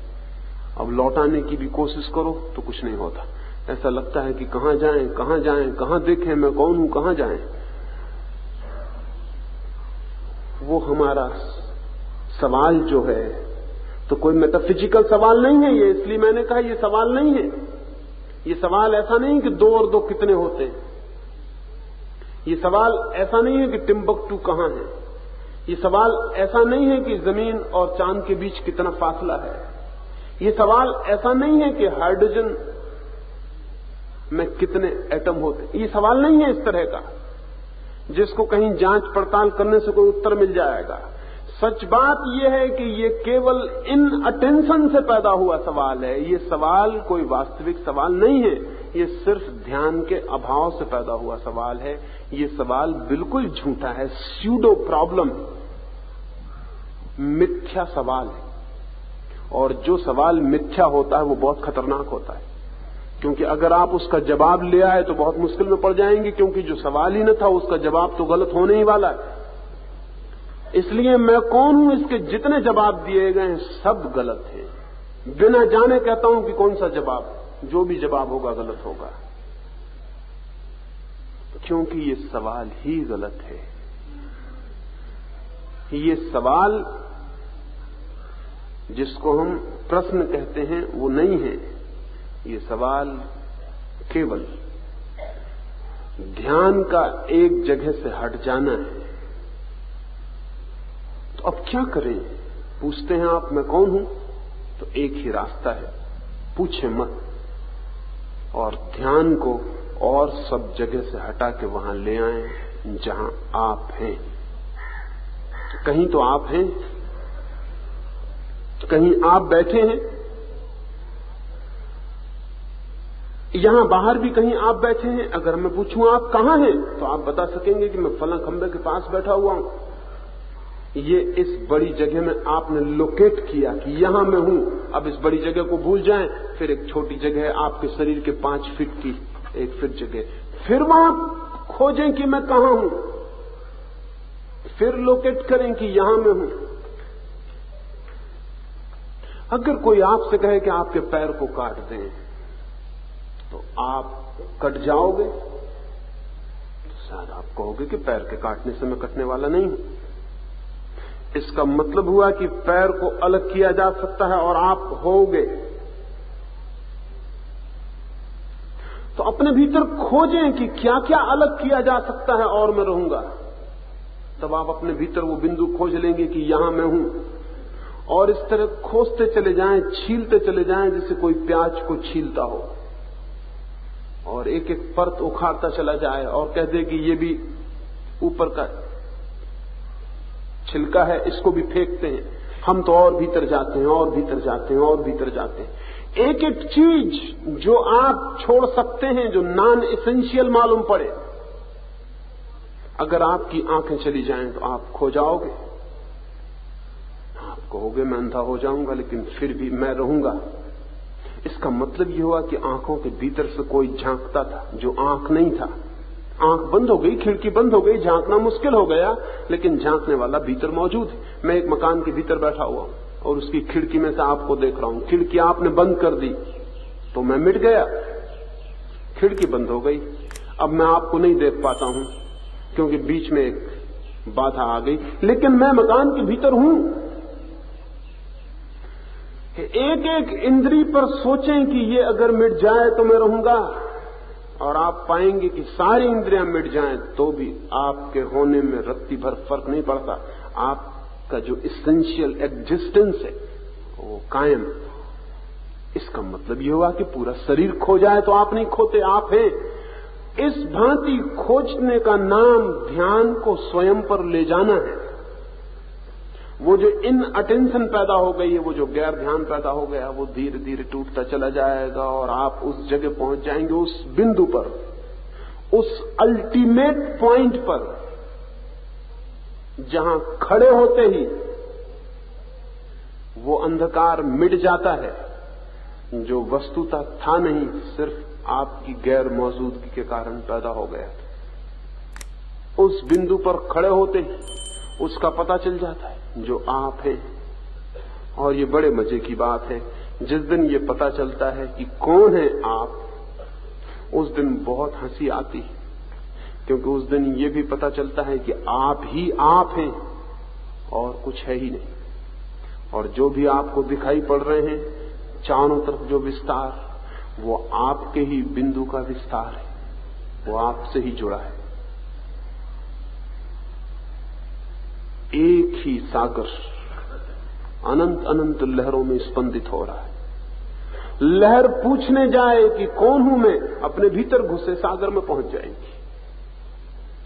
[SPEAKER 1] अब लौटाने की भी कोशिश करो तो कुछ नहीं होता। ऐसा लगता है कि कहां जाएं, कहां जाएं, कहां देखें, मैं कौन हूं, कहां जाएं। वो हमारा सवाल जो है तो कोई मेटाफिजिकल सवाल नहीं है ये, इसलिए मैंने कहा ये सवाल नहीं है। ये सवाल ऐसा नहीं कि 2 और 2 कितने होते हैं। ये सवाल ऐसा नहीं है कि टिम्बकटू कहां है। ये सवाल ऐसा नहीं है कि जमीन और चांद के बीच कितना फासला है। ये सवाल ऐसा नहीं है कि हाइड्रोजन में कितने एटम होते। ये सवाल नहीं है इस तरह का जिसको कहीं जांच पड़ताल करने से कोई उत्तर मिल जाएगा। सच बात यह है कि ये केवल इन अटेंशन से पैदा हुआ सवाल है। ये सवाल कोई वास्तविक सवाल नहीं है। ये सिर्फ ध्यान के अभाव से पैदा हुआ सवाल है। ये सवाल बिल्कुल झूठा है, स्यूडो प्रॉब्लम, मिथ्या सवाल है। और जो सवाल मिथ्या होता है वो बहुत खतरनाक होता है, क्योंकि अगर आप उसका जवाब ले आए तो बहुत मुश्किल में पड़ जाएंगे, क्योंकि जो सवाल ही न था उसका जवाब तो गलत होने ही वाला है। इसलिए मैं कौन हूं इसके जितने जवाब दिए गए हैं सब गलत हैं। बिना जाने कहता हूं कि कौन सा जवाब, जो भी जवाब होगा गलत होगा, क्योंकि ये सवाल ही गलत है। ये सवाल जिसको हम प्रश्न कहते हैं वो नहीं है। ये सवाल केवल ध्यान का एक जगह से हट जाना है। तो अब क्या करें? पूछते हैं आप मैं कौन हूं? तो एक ही रास्ता है, पूछे मत और ध्यान को और सब जगह से हटा के वहां ले आए जहां आप हैं। कहीं तो आप हैं, कहीं आप बैठे हैं, यहां बाहर भी कहीं आप बैठे हैं। अगर मैं पूछूं आप कहां हैं तो आप बता सकेंगे कि मैं फला खंबे के पास बैठा हुआ हूं। ये इस बड़ी जगह में आपने लोकेट किया कि यहां मैं हूं। अब इस बड़ी जगह को भूल जाएं, फिर एक छोटी जगह है आपके शरीर के 5 फीट की, 1 फीट जगह, फिर वहां खोजें कि मैं कहां हूं, फिर लोकेट करें कि यहां मैं हूं। अगर कोई आपसे कहे कि आपके पैर को काट दें तो आप कट जाओगे? तो शायद आप कहोगे कि पैर के काटने से मैं कटने वाला नहीं हूं। इसका मतलब हुआ कि पैर को अलग किया जा सकता है और आप होगे। तो अपने भीतर खोजें कि क्या क्या अलग किया जा सकता है और मैं रहूंगा। तब आप अपने भीतर वो बिंदु खोज लेंगे कि यहां मैं हूं। और इस तरह खोजते चले जाएं, छीलते चले जाएं जैसे कोई प्याज को छीलता हो, और एक एक परत उखाड़ता चला जाए और कह दे कि ये भी ऊपर का छिलका है, इसको भी फेंकते हैं। हम तो और भीतर जाते हैं, और भीतर जाते हैं, और भीतर जाते हैं। एक एक चीज जो आप छोड़ सकते हैं, जो नॉन एसेंशियल मालूम पड़े, अगर आपकी आंखें चली जाएं तो आप खो जाओगे। आप कहोगे मैं अंधा हो जाऊंगा लेकिन फिर भी मैं रहूंगा। इसका मतलब यह हुआ कि आंखों के भीतर से कोई झांकता था जो आंख नहीं था। आंख बंद हो गई, खिड़की बंद हो गई, झांकना मुश्किल हो गया, लेकिन झांकने वाला भीतर मौजूद है। मैं एक मकान के भीतर बैठा हुआ हूं और उसकी खिड़की में से आपको देख रहा हूं। खिड़की आपने बंद कर दी तो मैं मिट गया, खिड़की बंद हो गई। अब मैं आपको नहीं देख पाता हूं क्योंकि बीच में एक बाधा आ गई, लेकिन मैं मकान के भीतर हूं। एक एक इंद्री पर सोचें कि ये अगर मिट जाए तो मैं रहूंगा, और आप पाएंगे कि सारी इंद्रियां मिट जाएं तो भी आपके होने में रत्ती भर फर्क नहीं पड़ता। आपका जो एसेंशियल एग्जिस्टेंस है वो कायम। इसका मतलब ये हुआ कि पूरा शरीर खो जाए तो आप नहीं खोते, आप हैं। इस भांति खोजने का नाम ध्यान को स्वयं पर ले जाना है। वो जो इन अटेंशन पैदा हो गई है, वो जो गैर ध्यान पैदा हो गया, वो धीरे धीरे टूटता चला जाएगा और आप उस जगह पहुंच जाएंगे, उस बिंदु पर, उस अल्टीमेट पॉइंट पर जहां खड़े होते ही वो अंधकार मिट जाता है जो वस्तुतः था नहीं, सिर्फ आपकी गैर मौजूदगी के कारण पैदा हो गया था। उस बिंदु पर खड़े होते ही उसका पता चल जाता है जो आप हैं। और ये बड़े मजे की बात है, जिस दिन ये पता चलता है कि कौन है आप, उस दिन बहुत हंसी आती है, क्योंकि उस दिन ये भी पता चलता है कि आप ही आप हैं और कुछ है ही नहीं। और जो भी आपको दिखाई पड़ रहे हैं चारों तरफ जो विस्तार, वो आपके ही बिंदु का विस्तार है, वो आपसे ही जुड़ा है। एक ही सागर अनंत अनंत लहरों में स्पंदित हो रहा है। लहर पूछने जाए कि कौन हूं मैं, अपने भीतर घुसे सागर में पहुंच जाएगी।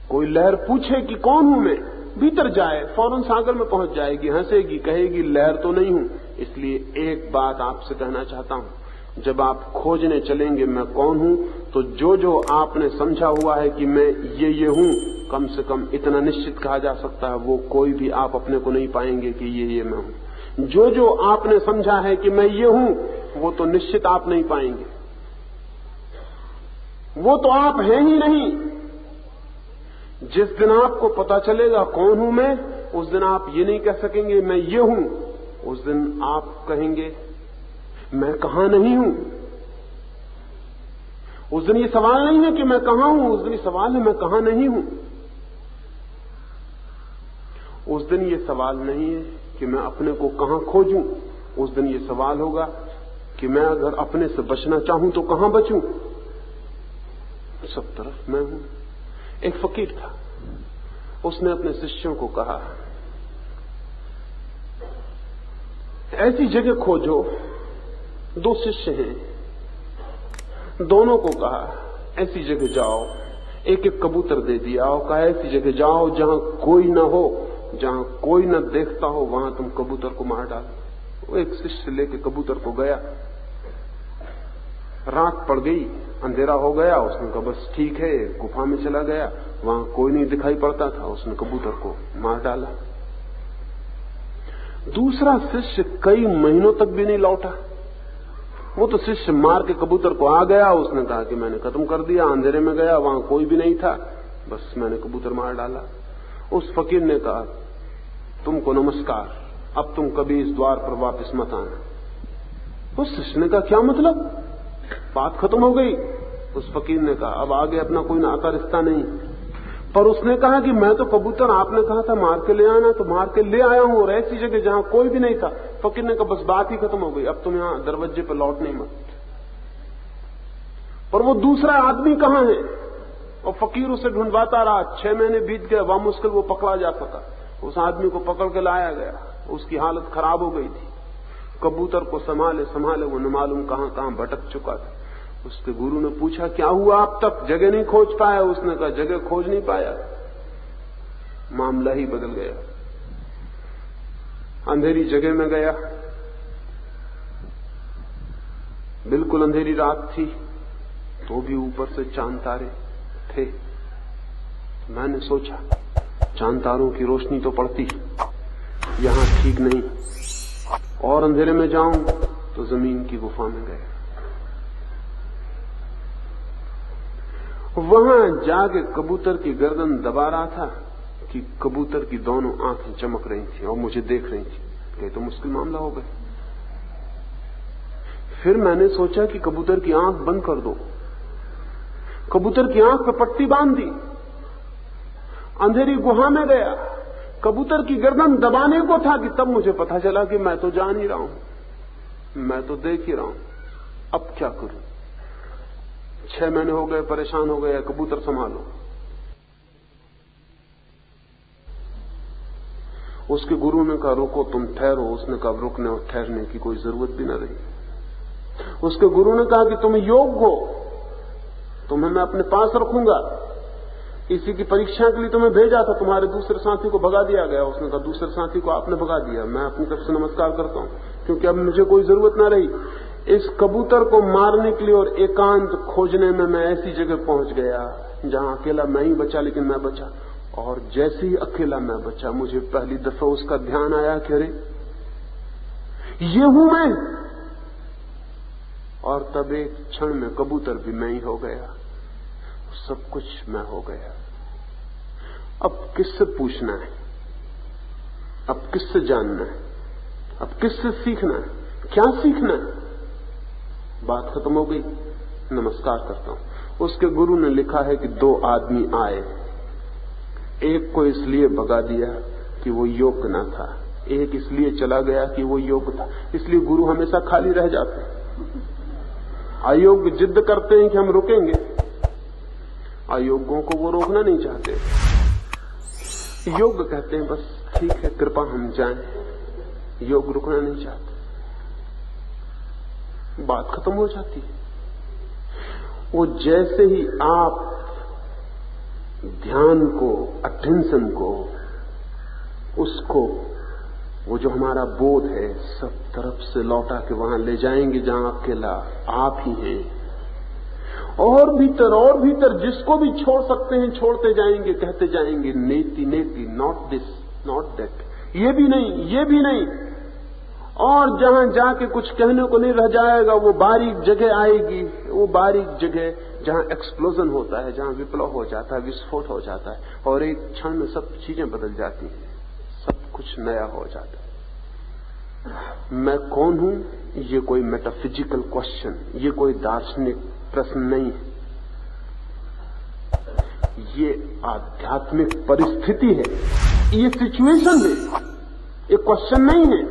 [SPEAKER 1] कोई लहर पूछे कि कौन हूं मैं, भीतर जाए फौरन सागर में पहुंच जाएगी, हंसेगी, कहेगी लहर तो नहीं हूं। इसलिए एक बात आपसे कहना चाहता हूं, जब आप खोजने चलेंगे मैं कौन हूं, तो जो आपने समझा हुआ है कि मैं ये हूं, कम से कम इतना निश्चित कहा जा सकता है वो कोई भी आप अपने को नहीं पाएंगे कि ये मैं हूं। जो आपने समझा है कि मैं ये हूं, वो तो निश्चित आप नहीं पाएंगे, वो तो आप हैं ही नहीं। जिस दिन आपको पता चलेगा कौन हूं मैं, उस दिन आप ये नहीं कह सकेंगे मैं ये हूं, उस दिन आप कहेंगे मैं कहां नहीं हूं। उस दिन ये सवाल नहीं है कि मैं कहां हूं, उस दिन ये सवाल है मैं कहां नहीं हूं। उस दिन ये सवाल नहीं है कि मैं अपने को कहां खोजूं, उस दिन ये सवाल होगा कि मैं अगर अपने से बचना चाहूं तो कहां बचूं। सब तरफ मैं हूं। एक फकीर था, उसने अपने शिष्यों को कहा ऐसी जगह खोजो, दो शिष्य हैं, दोनों को कहा ऐसी जगह जाओ, एक एक कबूतर दे दिया और कहा ऐसी जगह जाओ जहां कोई ना हो, जहां कोई न देखता हो, वहां तुम कबूतर को मार डालो। वो एक शिष्य लेके कबूतर को गया, रात पड़ गई, अंधेरा हो गया, उसने कहा बस ठीक है, गुफा में चला गया, वहां कोई नहीं दिखाई पड़ता था, उसने कबूतर को मार डाला। दूसरा शिष्य कई महीनों तक भी नहीं लौटा। वो तो शिष्य मार के कबूतर को आ गया, उसने कहा कि मैंने खत्म कर दिया, अंधेरे में गया, वहां कोई भी नहीं था, बस मैंने कबूतर मार डाला। उस फकीर ने कहा तुमको नमस्कार, अब तुम कभी इस द्वार पर वापस मत आना। उस शिष्य ने कहा क्या मतलब, बात खत्म हो गई। उस फकीर ने कहा अब आगे अपना कोई नाता रिश्ता नहीं। पर उसने कहा कि मैं तो कबूतर आपने कहा था मार के ले आना, तो मार के ले आया हूं और ऐसी जगह जहां कोई भी नहीं था। फकीर ने कहा बस बात ही खत्म हो गई, अब तुम यहां दरवाजे पर लौट नहीं मत। पर वो दूसरा आदमी कहां है, और फकीर उसे ढूंढवाता रहा। 6 महीने बीत गए, वह मुश्किल वो पकड़ा जा सका। उस आदमी को पकड़ के लाया गया, उसकी हालत खराब हो गई थी, कबूतर को संभाले संभाले वो न मालूम कहां कहां भटक चुका था। उसके गुरु ने पूछा क्या हुआ, अब तक जगह नहीं खोज पाया। उसने कहा जगह खोज नहीं पाया, मामला ही बदल गया। अंधेरी जगह में गया, बिल्कुल अंधेरी रात थी, तो भी ऊपर से चांद तारे थे। मैंने सोचा चांद तारों की रोशनी तो पड़ती, यहां ठीक नहीं, और अंधेरे में जाऊं तो जमीन की गुफा में गए। वहां जाके कबूतर की गर्दन दबा रहा था कि कबूतर की दोनों आंखें चमक रही थी और मुझे देख रही थी। ये तो मुश्किल मामला हो गया। फिर मैंने सोचा कि कबूतर की आंख बंद कर दो। कबूतर की आंख पे पट्टी बांध दी, अंधेरी गुहा में गया, कबूतर की गर्दन दबाने को था कि तब मुझे पता चला कि मैं तो जान ही रहा हूं, मैं तो देख ही रहा हूं, अब क्या करूं। 6 महीने हो गए, परेशान हो गए, कबूतर संभालो। उसके गुरु ने कहा रुको, तुम ठहरो। उसने कहा रुकने और ठहरने की कोई जरूरत भी न रही। उसके गुरु ने कहा कि तुम योग्य हो, तुम्हें मैं अपने पास रखूंगा, इसी की परीक्षा के लिए तुम्हें भेजा था, तुम्हारे दूसरे साथी को भगा दिया गया। उसने कहा दूसरे साथी को आपने भगा दिया, मैं अपनी तरफ से नमस्कार करता हूं, क्योंकि अब मुझे कोई जरूरत ना रही। इस कबूतर को मारने के लिए और एकांत खोजने में मैं ऐसी जगह पहुंच गया जहां अकेला मैं ही बचा, लेकिन मैं बचा। और जैसे ही अकेला मैं बचा, मुझे पहली दफा उसका ध्यान आया कि अरे ये हूं मैं। और तब एक क्षण में कबूतर भी मैं ही हो गया, सब कुछ मैं हो गया। अब किससे पूछना है, अब किससे जानना है, अब किससे सीखना है, क्या सीखना है? बात खत्म हो गई। नमस्कार करता हूं। उसके गुरु ने लिखा है कि 2 आदमी आए, एक को इसलिए भगा दिया कि वो योग्य न था, एक इसलिए चला गया कि वो योग्य था। इसलिए गुरु हमेशा खाली रह जाते हैं। अयोग्य जिद करते हैं कि हम रुकेंगे, अयोग्यों को वो रोकना नहीं चाहते। योग्य कहते हैं बस ठीक है, कृपा हम जाएं। योग रुकना नहीं चाहते। बात खत्म हो जाती है। वो जैसे ही आप ध्यान को, अटेंशन को, उसको, वो जो हमारा बोध है, सब तरफ से लौटा के वहां ले जाएंगे जहां अकेला आप ही हैं। और भीतर जिसको भी छोड़ सकते हैं छोड़ते जाएंगे, कहते जाएंगे नेति नेति, नॉट दिस नॉट दैट, ये भी नहीं, ये भी नहीं। और जहां जाके कुछ कहने को नहीं रह जाएगा, वो बारीक जगह आएगी, वो बारीक जगह जहां एक्सप्लोजन होता है, जहां विप्लव हो जाता है, विस्फोट हो जाता है, और एक क्षण में सब चीजें बदल जाती हैं, सब कुछ नया हो जाता है। मैं कौन हूं, ये कोई मेटाफिजिकल क्वेश्चन, ये कोई दार्शनिक प्रश्न नहीं है, ये आध्यात्मिक परिस्थिति है, ये सिचुएशन है, ये क्वेश्चन नहीं है।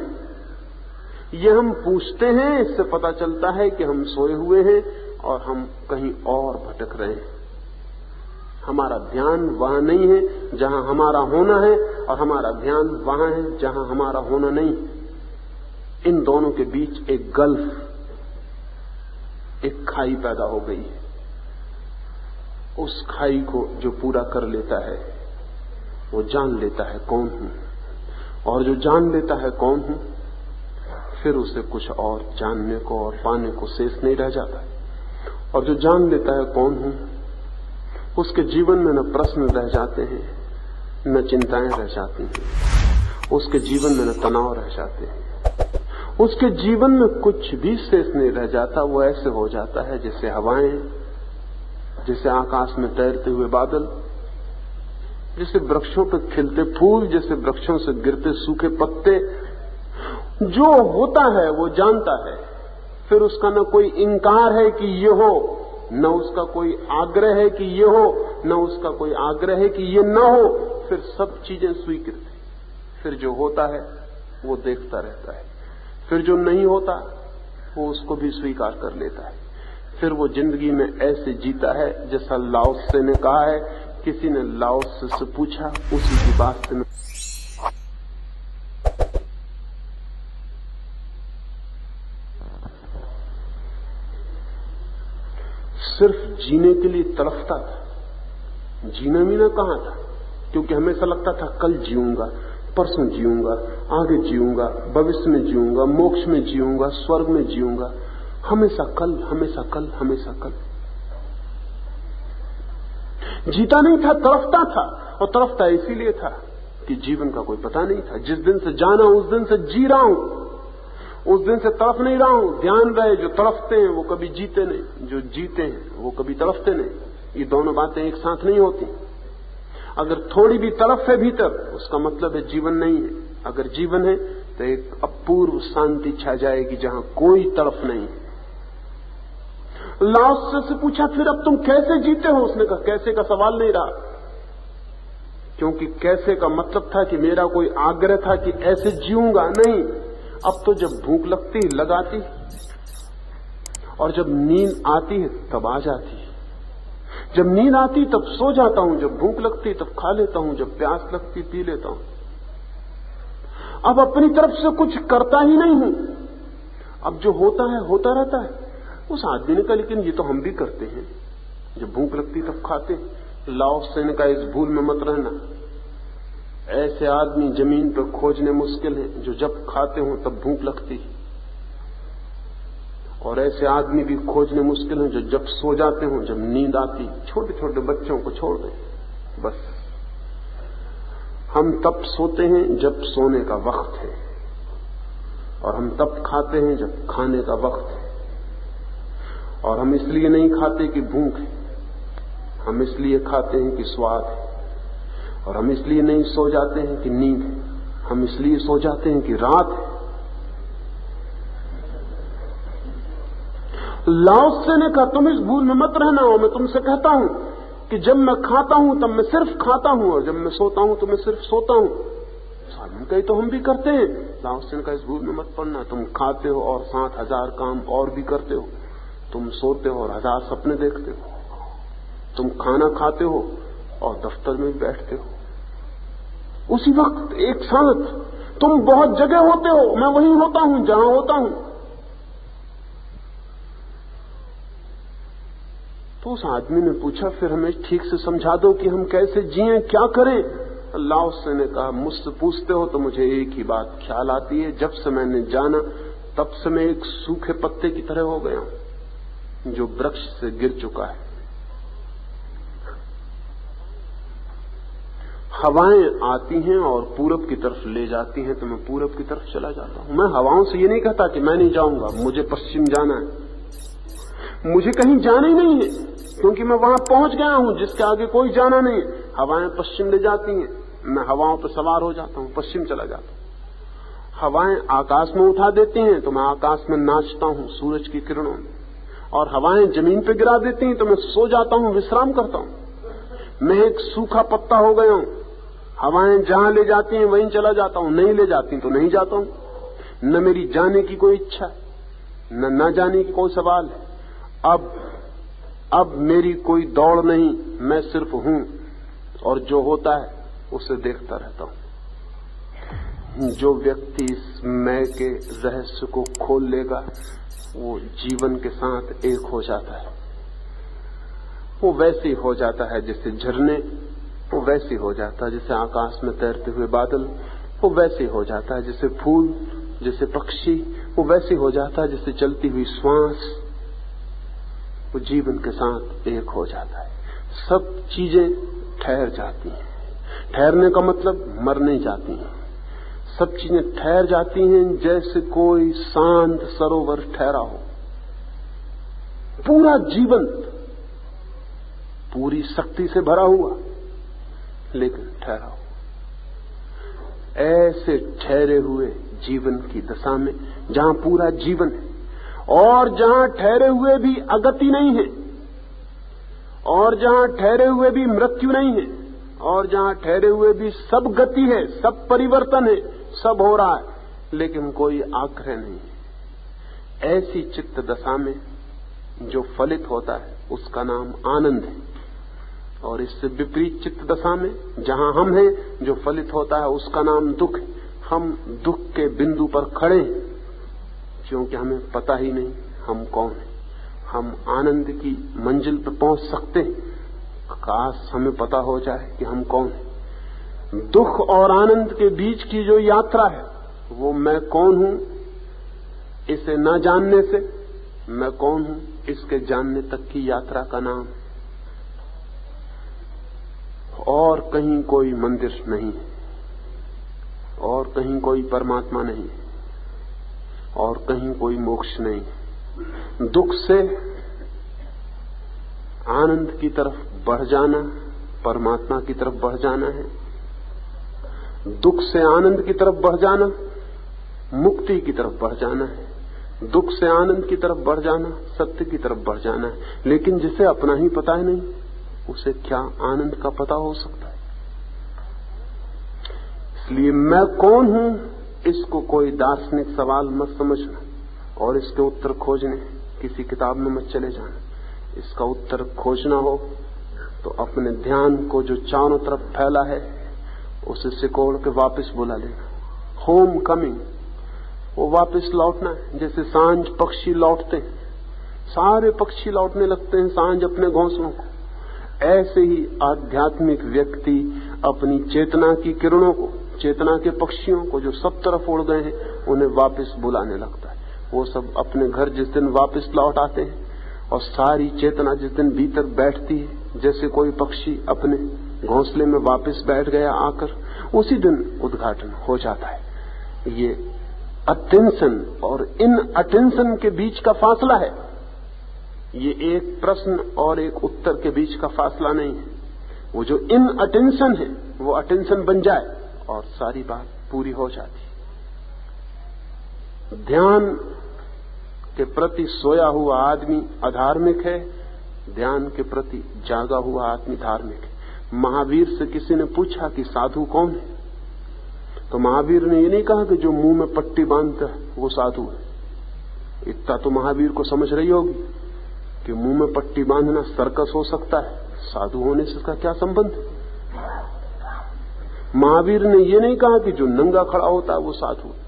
[SPEAKER 1] ये हम पूछते हैं, इससे पता चलता है कि हम सोए हुए हैं और हम कहीं और भटक रहे हैं। हमारा ध्यान वहां नहीं है जहां हमारा होना है, और हमारा ध्यान वहां है जहां हमारा होना नहीं है। इन दोनों के बीच एक गल्फ, एक खाई पैदा हो गई है। उस खाई को जो पूरा कर लेता है वो जान लेता है कौन हूं, और जो जान लेता है कौन हूं, फिर उसे कुछ और जानने को और पाने को शेष नहीं रह जाता। और जो जान लेता है कौन हूं, उसके जीवन में न प्रश्न रह जाते हैं, न चिंताएं रह जाती हैं, उसके जीवन में न तनाव रह जाते हैं, उसके जीवन में कुछ भी शेष नहीं रह जाता। वो ऐसे हो जाता है जैसे हवाएं, जैसे आकाश में तैरते हुए बादल, जैसे वृक्षों पर खिलते फूल, जैसे वृक्षों से गिरते सूखे पत्ते। जो होता है वो जानता है, फिर उसका न कोई इंकार है कि ये हो, न उसका कोई आग्रह है कि ये हो, न उसका कोई आग्रह है कि ये न हो। फिर सब चीजें स्वीकृत है। फिर जो होता है वो देखता रहता है, फिर जो नहीं होता वो उसको भी स्वीकार कर लेता है। फिर वो जिंदगी में ऐसे जीता है जैसा लाओ त्से ने कहा है। किसी ने लाओ त्से से पूछा, उसी की बात से सिर्फ जीने के लिए तड़फता था। जीना मीना कहां था, क्योंकि हमेशा लगता था कल जीऊंगा, परसों जीऊंगा, आगे जीऊंगा, भविष्य में जीऊंगा, मोक्ष में जीऊंगा, स्वर्ग में जीऊंगा। हमेशा कल, हमेशा कल, हमेशा कल। जीता नहीं था, तड़फता था। और तड़फता इसीलिए था कि जीवन का कोई पता नहीं था। जिस दिन से जाना उस दिन से जी रहा हूं, उस दिन से तड़फ नहीं रहा हूं। ध्यान रहे, जो तड़फते हैं वो कभी जीते नहीं, जो जीते हैं वो कभी तड़फते नहीं। ये दोनों बातें एक साथ नहीं होती। अगर थोड़ी भी तड़फ है भीतर, उसका मतलब है जीवन नहीं है। अगर जीवन है तो एक अपूर्व शांति छा जाएगी जहां कोई तड़फ नहीं है। लाओ त्से से पूछा, फिर अब तुम कैसे जीते हो? उसने कहा कैसे का सवाल नहीं रहा, क्योंकि कैसे का मतलब था कि मेरा कोई आग्रह था कि ऐसे जीऊंगा। नहीं, अब तो जब भूख लगती लगाती, और जब नींद आती है तब आ जाती। जब नींद आती तब सो जाता हूं, जब भूख लगती तब खा लेता हूं, जब प्यास लगती पी लेता हूं। अब अपनी तरफ से कुछ करता ही नहीं हूं। अब जो होता है होता रहता है। उस आदमी ने कहा लेकिन ये तो हम भी करते हैं, जब भूख लगती तब खाते। लाओ त्से ने कहा इस भूल में मत रहना। ऐसे आदमी जमीन पर खोजने मुश्किल है जो जब खाते हो तब भूख लगती। और ऐसे आदमी भी खोजने मुश्किल हैं जो जब सो जाते हों, जब नींद आती, छोटे छोटे बच्चों को छोड़ दें। बस हम तब सोते हैं जब सोने का वक्त है, और हम तब खाते हैं जब खाने का वक्त है। और हम इसलिए नहीं खाते कि भूख है, हम इसलिए खाते हैं कि स्वाद है। और हम इसलिए नहीं सो जाते हैं कि नींद है, हम इसलिए सो जाते हैं कि रात है। लाओ त्से ने कहा तुम इस भूल में मत रहना हो। मैं तुमसे कहता हूं कि जब मैं खाता हूं तब मैं सिर्फ खाता हूं, और जब मैं सोता हूं तो मैं सिर्फ सोता हूं। साधन कही तो हम भी करते हैं। लाओ त्से ने कहा इस भूल में मत पड़ना। तुम खाते हो और 7,000 काम और भी करते हो। तुम सोते हो और 1000 सपने देखते हो। तुम खाना खाते हो और दफ्तर में भी बैठते हो उसी वक्त एक साथ। तुम बहुत जगह होते हो, मैं वहीं होता हूं जहां होता हूं। तो उस आदमी ने पूछा फिर हमें ठीक से समझा दो कि हम कैसे जिएं, क्या करें। लाओ त्से ने कहा मुझसे पूछते हो तो मुझे एक ही बात ख्याल आती है, जब से मैंने जाना तब से मैं एक सूखे पत्ते की तरह हो गया हूं जो वृक्ष से गिर चुका है। हवाएं आती हैं और पूरब की तरफ ले जाती हैं तो मैं पूरब की तरफ चला जाता हूं। मैं हवाओं से ये नहीं कहता कि मैं नहीं जाऊंगा, मुझे पश्चिम जाना है। मुझे कहीं जाना ही नहीं है, क्योंकि मैं वहां पहुंच गया हूं जिसके आगे कोई जाना नहीं है। हवाएं पश्चिम ले जाती हैं, मैं हवाओं पर सवार हो जाता हूं, पश्चिम चला जाता हूं। हवाएं आकाश में उठा देती हैं तो मैं आकाश में नाचता हूं सूरज की किरणों में, और हवाएं जमीन पर गिरा देती हैं तो मैं सो जाता हूं, विश्राम करता हूं। मैं एक सूखा पत्ता हो गया हूं। हवाएं जहां ले जाती हैं वहीं चला जाता हूं, नहीं ले जाती तो नहीं जाता हूं। न मेरी जाने की कोई इच्छा है, न जाने की कोई सवाल है। अब मेरी कोई दौड़ नहीं, मैं सिर्फ हूं और जो होता है उसे देखता रहता हूं। जो व्यक्ति इस मैं के रहस्य को खोल लेगा वो जीवन के साथ एक हो जाता है। वो वैसे हो जाता है जैसे झरने, वो वैसे हो जाता है जैसे आकाश में तैरते हुए बादल, वो वैसे हो जाता है जैसे फूल, जैसे पक्षी, वो वैसे हो जाता है जैसे चलती हुई श्वास। वो जीवन के साथ एक हो जाता है। सब चीजें ठहर जाती हैं। ठहरने का मतलब मर नहीं जाती हैं। सब चीजें ठहर जाती हैं जैसे कोई शांत सरोवर ठहरा हो, पूरा जीवन पूरी शक्ति से भरा हुआ लेकिन ठहरा हो। ऐसे ठहरे हुए जीवन की दशा में जहां पूरा जीवन है, और जहां ठहरे हुए भी अगति नहीं है, और जहां ठहरे हुए भी मृत्यु नहीं है, और जहां ठहरे हुए भी सब गति है, सब परिवर्तन है, सब हो रहा है, लेकिन कोई आग्रह नहीं है। ऐसी चित्त दशा में जो फलित होता है उसका नाम आनंद है। और इससे विपरीत चित्त दशा में जहां हम हैं जो फलित होता है उसका नाम दुख है। हम दुख के बिंदु पर खड़े हैं क्योंकि हमें पता ही नहीं हम कौन हैं। हम आनंद की मंजिल पर पहुंच सकते हैं, काश हमें पता हो जाए कि हम कौन हैं। दुख और आनंद के बीच की जो यात्रा है वो मैं कौन हूं इसे न जानने से मैं कौन हूं इसके जानने तक की यात्रा का नाम है। और कहीं कोई मंदिर नहीं है, और कहीं कोई परमात्मा नहीं है, और कहीं कोई मोक्ष नहीं। दुख से आनंद की तरफ बढ़ जाना परमात्मा की तरफ बढ़ जाना है। दुख से आनंद की तरफ बढ़ जाना मुक्ति की तरफ बढ़ जाना है। दुख से आनंद की तरफ बढ़ जाना सत्य की तरफ बढ़ जाना है। लेकिन जिसे अपना ही पता है नहीं उसे क्या आनंद का पता हो सकता है। इसलिए मैं कौन हूं इसको कोई दार्शनिक सवाल मत समझना और इसके उत्तर खोजने किसी किताब में मत चले जाना। इसका उत्तर खोजना हो तो अपने ध्यान को जो चारों तरफ फैला है उसे सिकोड़ के वापस बुला लेना। होम कमिंग, वो वापस लौटना है। जैसे सांझ पक्षी लौटते हैं, सारे पक्षी लौटने लगते हैं सांझ अपने घोंसलों को, ऐसे ही आध्यात्मिक व्यक्ति अपनी चेतना की किरणों को, चेतना के पक्षियों को जो सब तरफ उड़ गए हैं उन्हें वापस बुलाने लगता है। वो सब अपने घर जिस दिन वापस लौट आते हैं और सारी चेतना जिस दिन भीतर बैठती है, जैसे कोई पक्षी अपने घोंसले में वापस बैठ गया आकर, उसी दिन उद्घाटन हो जाता है। ये अटेंशन और इन अटेंशन के बीच का फासला है। ये एक प्रश्न और एक उत्तर के बीच का फासला नहीं है। वो जो इन अटेंशन है वो अटेंशन बन जाए और सारी बात पूरी हो जाती। ध्यान के प्रति सोया हुआ आदमी अधार्मिक है, ध्यान के प्रति जागा हुआ आदमी धार्मिक है। महावीर से किसी ने पूछा कि साधु कौन है, तो महावीर ने ये नहीं कहा कि जो मुंह में पट्टी बांधता है वो साधु है। इतना तो महावीर को समझ रही होगी कि मुंह में पट्टी बांधना सर्कस हो सकता है, साधु होने से इसका क्या संबंध है। महावीर ने ये नहीं कहा कि जो नंगा खड़ा होता है वो साधु है।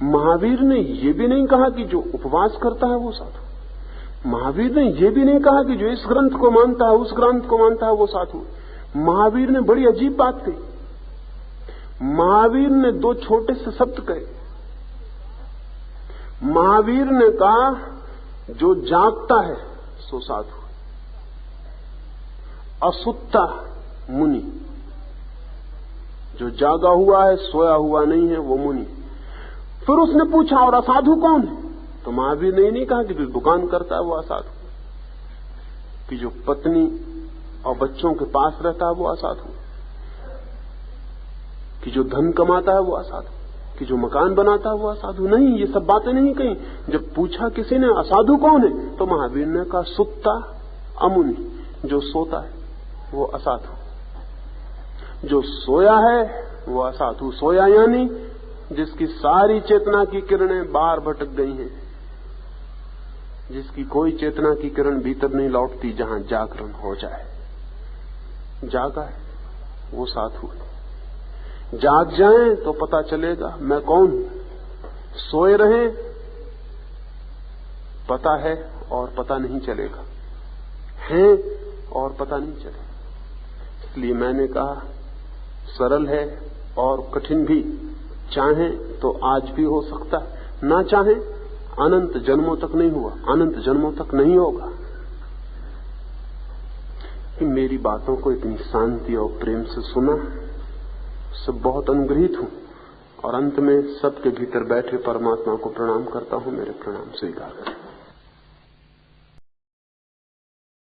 [SPEAKER 1] महावीर ने ये भी नहीं कहा कि जो उपवास करता है वो साधु। महावीर ने ये भी नहीं कहा कि जो इस ग्रंथ को मानता है उस ग्रंथ को मानता है वो साधु। महावीर ने बड़ी अजीब बात कही। महावीर ने दो छोटे से शब्द कहे। महावीर ने कहा जो जागता है सो साधु, असुत्ता मुनि। जो जागा हुआ है सोया हुआ नहीं है वो मुनि। फिर उसने पूछा और असाधु कौन है, तो महावीर ने ये नहीं कहा कि जो दुकान करता है वो असाधु, कि जो पत्नी और बच्चों के पास रहता है वो असाधु, कि जो धन कमाता है वो असाधु, कि जो मकान बनाता है वो असाधु। नहीं, ये सब बातें नहीं कही। जब पूछा किसी ने असाधु कौन है, तो महावीर ने कहा सुत्ता अमुनि, जो सोता है वो असाधु। जो सोया है वो असाधु। सोया यानी जिसकी सारी चेतना की किरणें बाहर भटक गई हैं, जिसकी कोई चेतना की किरण भीतर नहीं लौटती जहां जागरण हो जाए। जागा है वो साधु है। जाग जाएं तो पता चलेगा मैं कौन हूं। सोए रहें पता है और पता नहीं चलेगा, हैं और पता नहीं चलेगा। इसलिए मैंने कहा सरल है और कठिन भी। चाहें तो आज भी हो सकता है, ना चाहें अनंत जन्मों तक नहीं हुआ, अनंत जन्मों तक नहीं होगा। कि मेरी बातों को इतनी शांति और प्रेम से सुना, सब बहुत अनुग्रहित हूं और अंत में सबके भीतर बैठे परमात्मा को प्रणाम करता हूं। मेरे प्रणाम स्वीकार करें।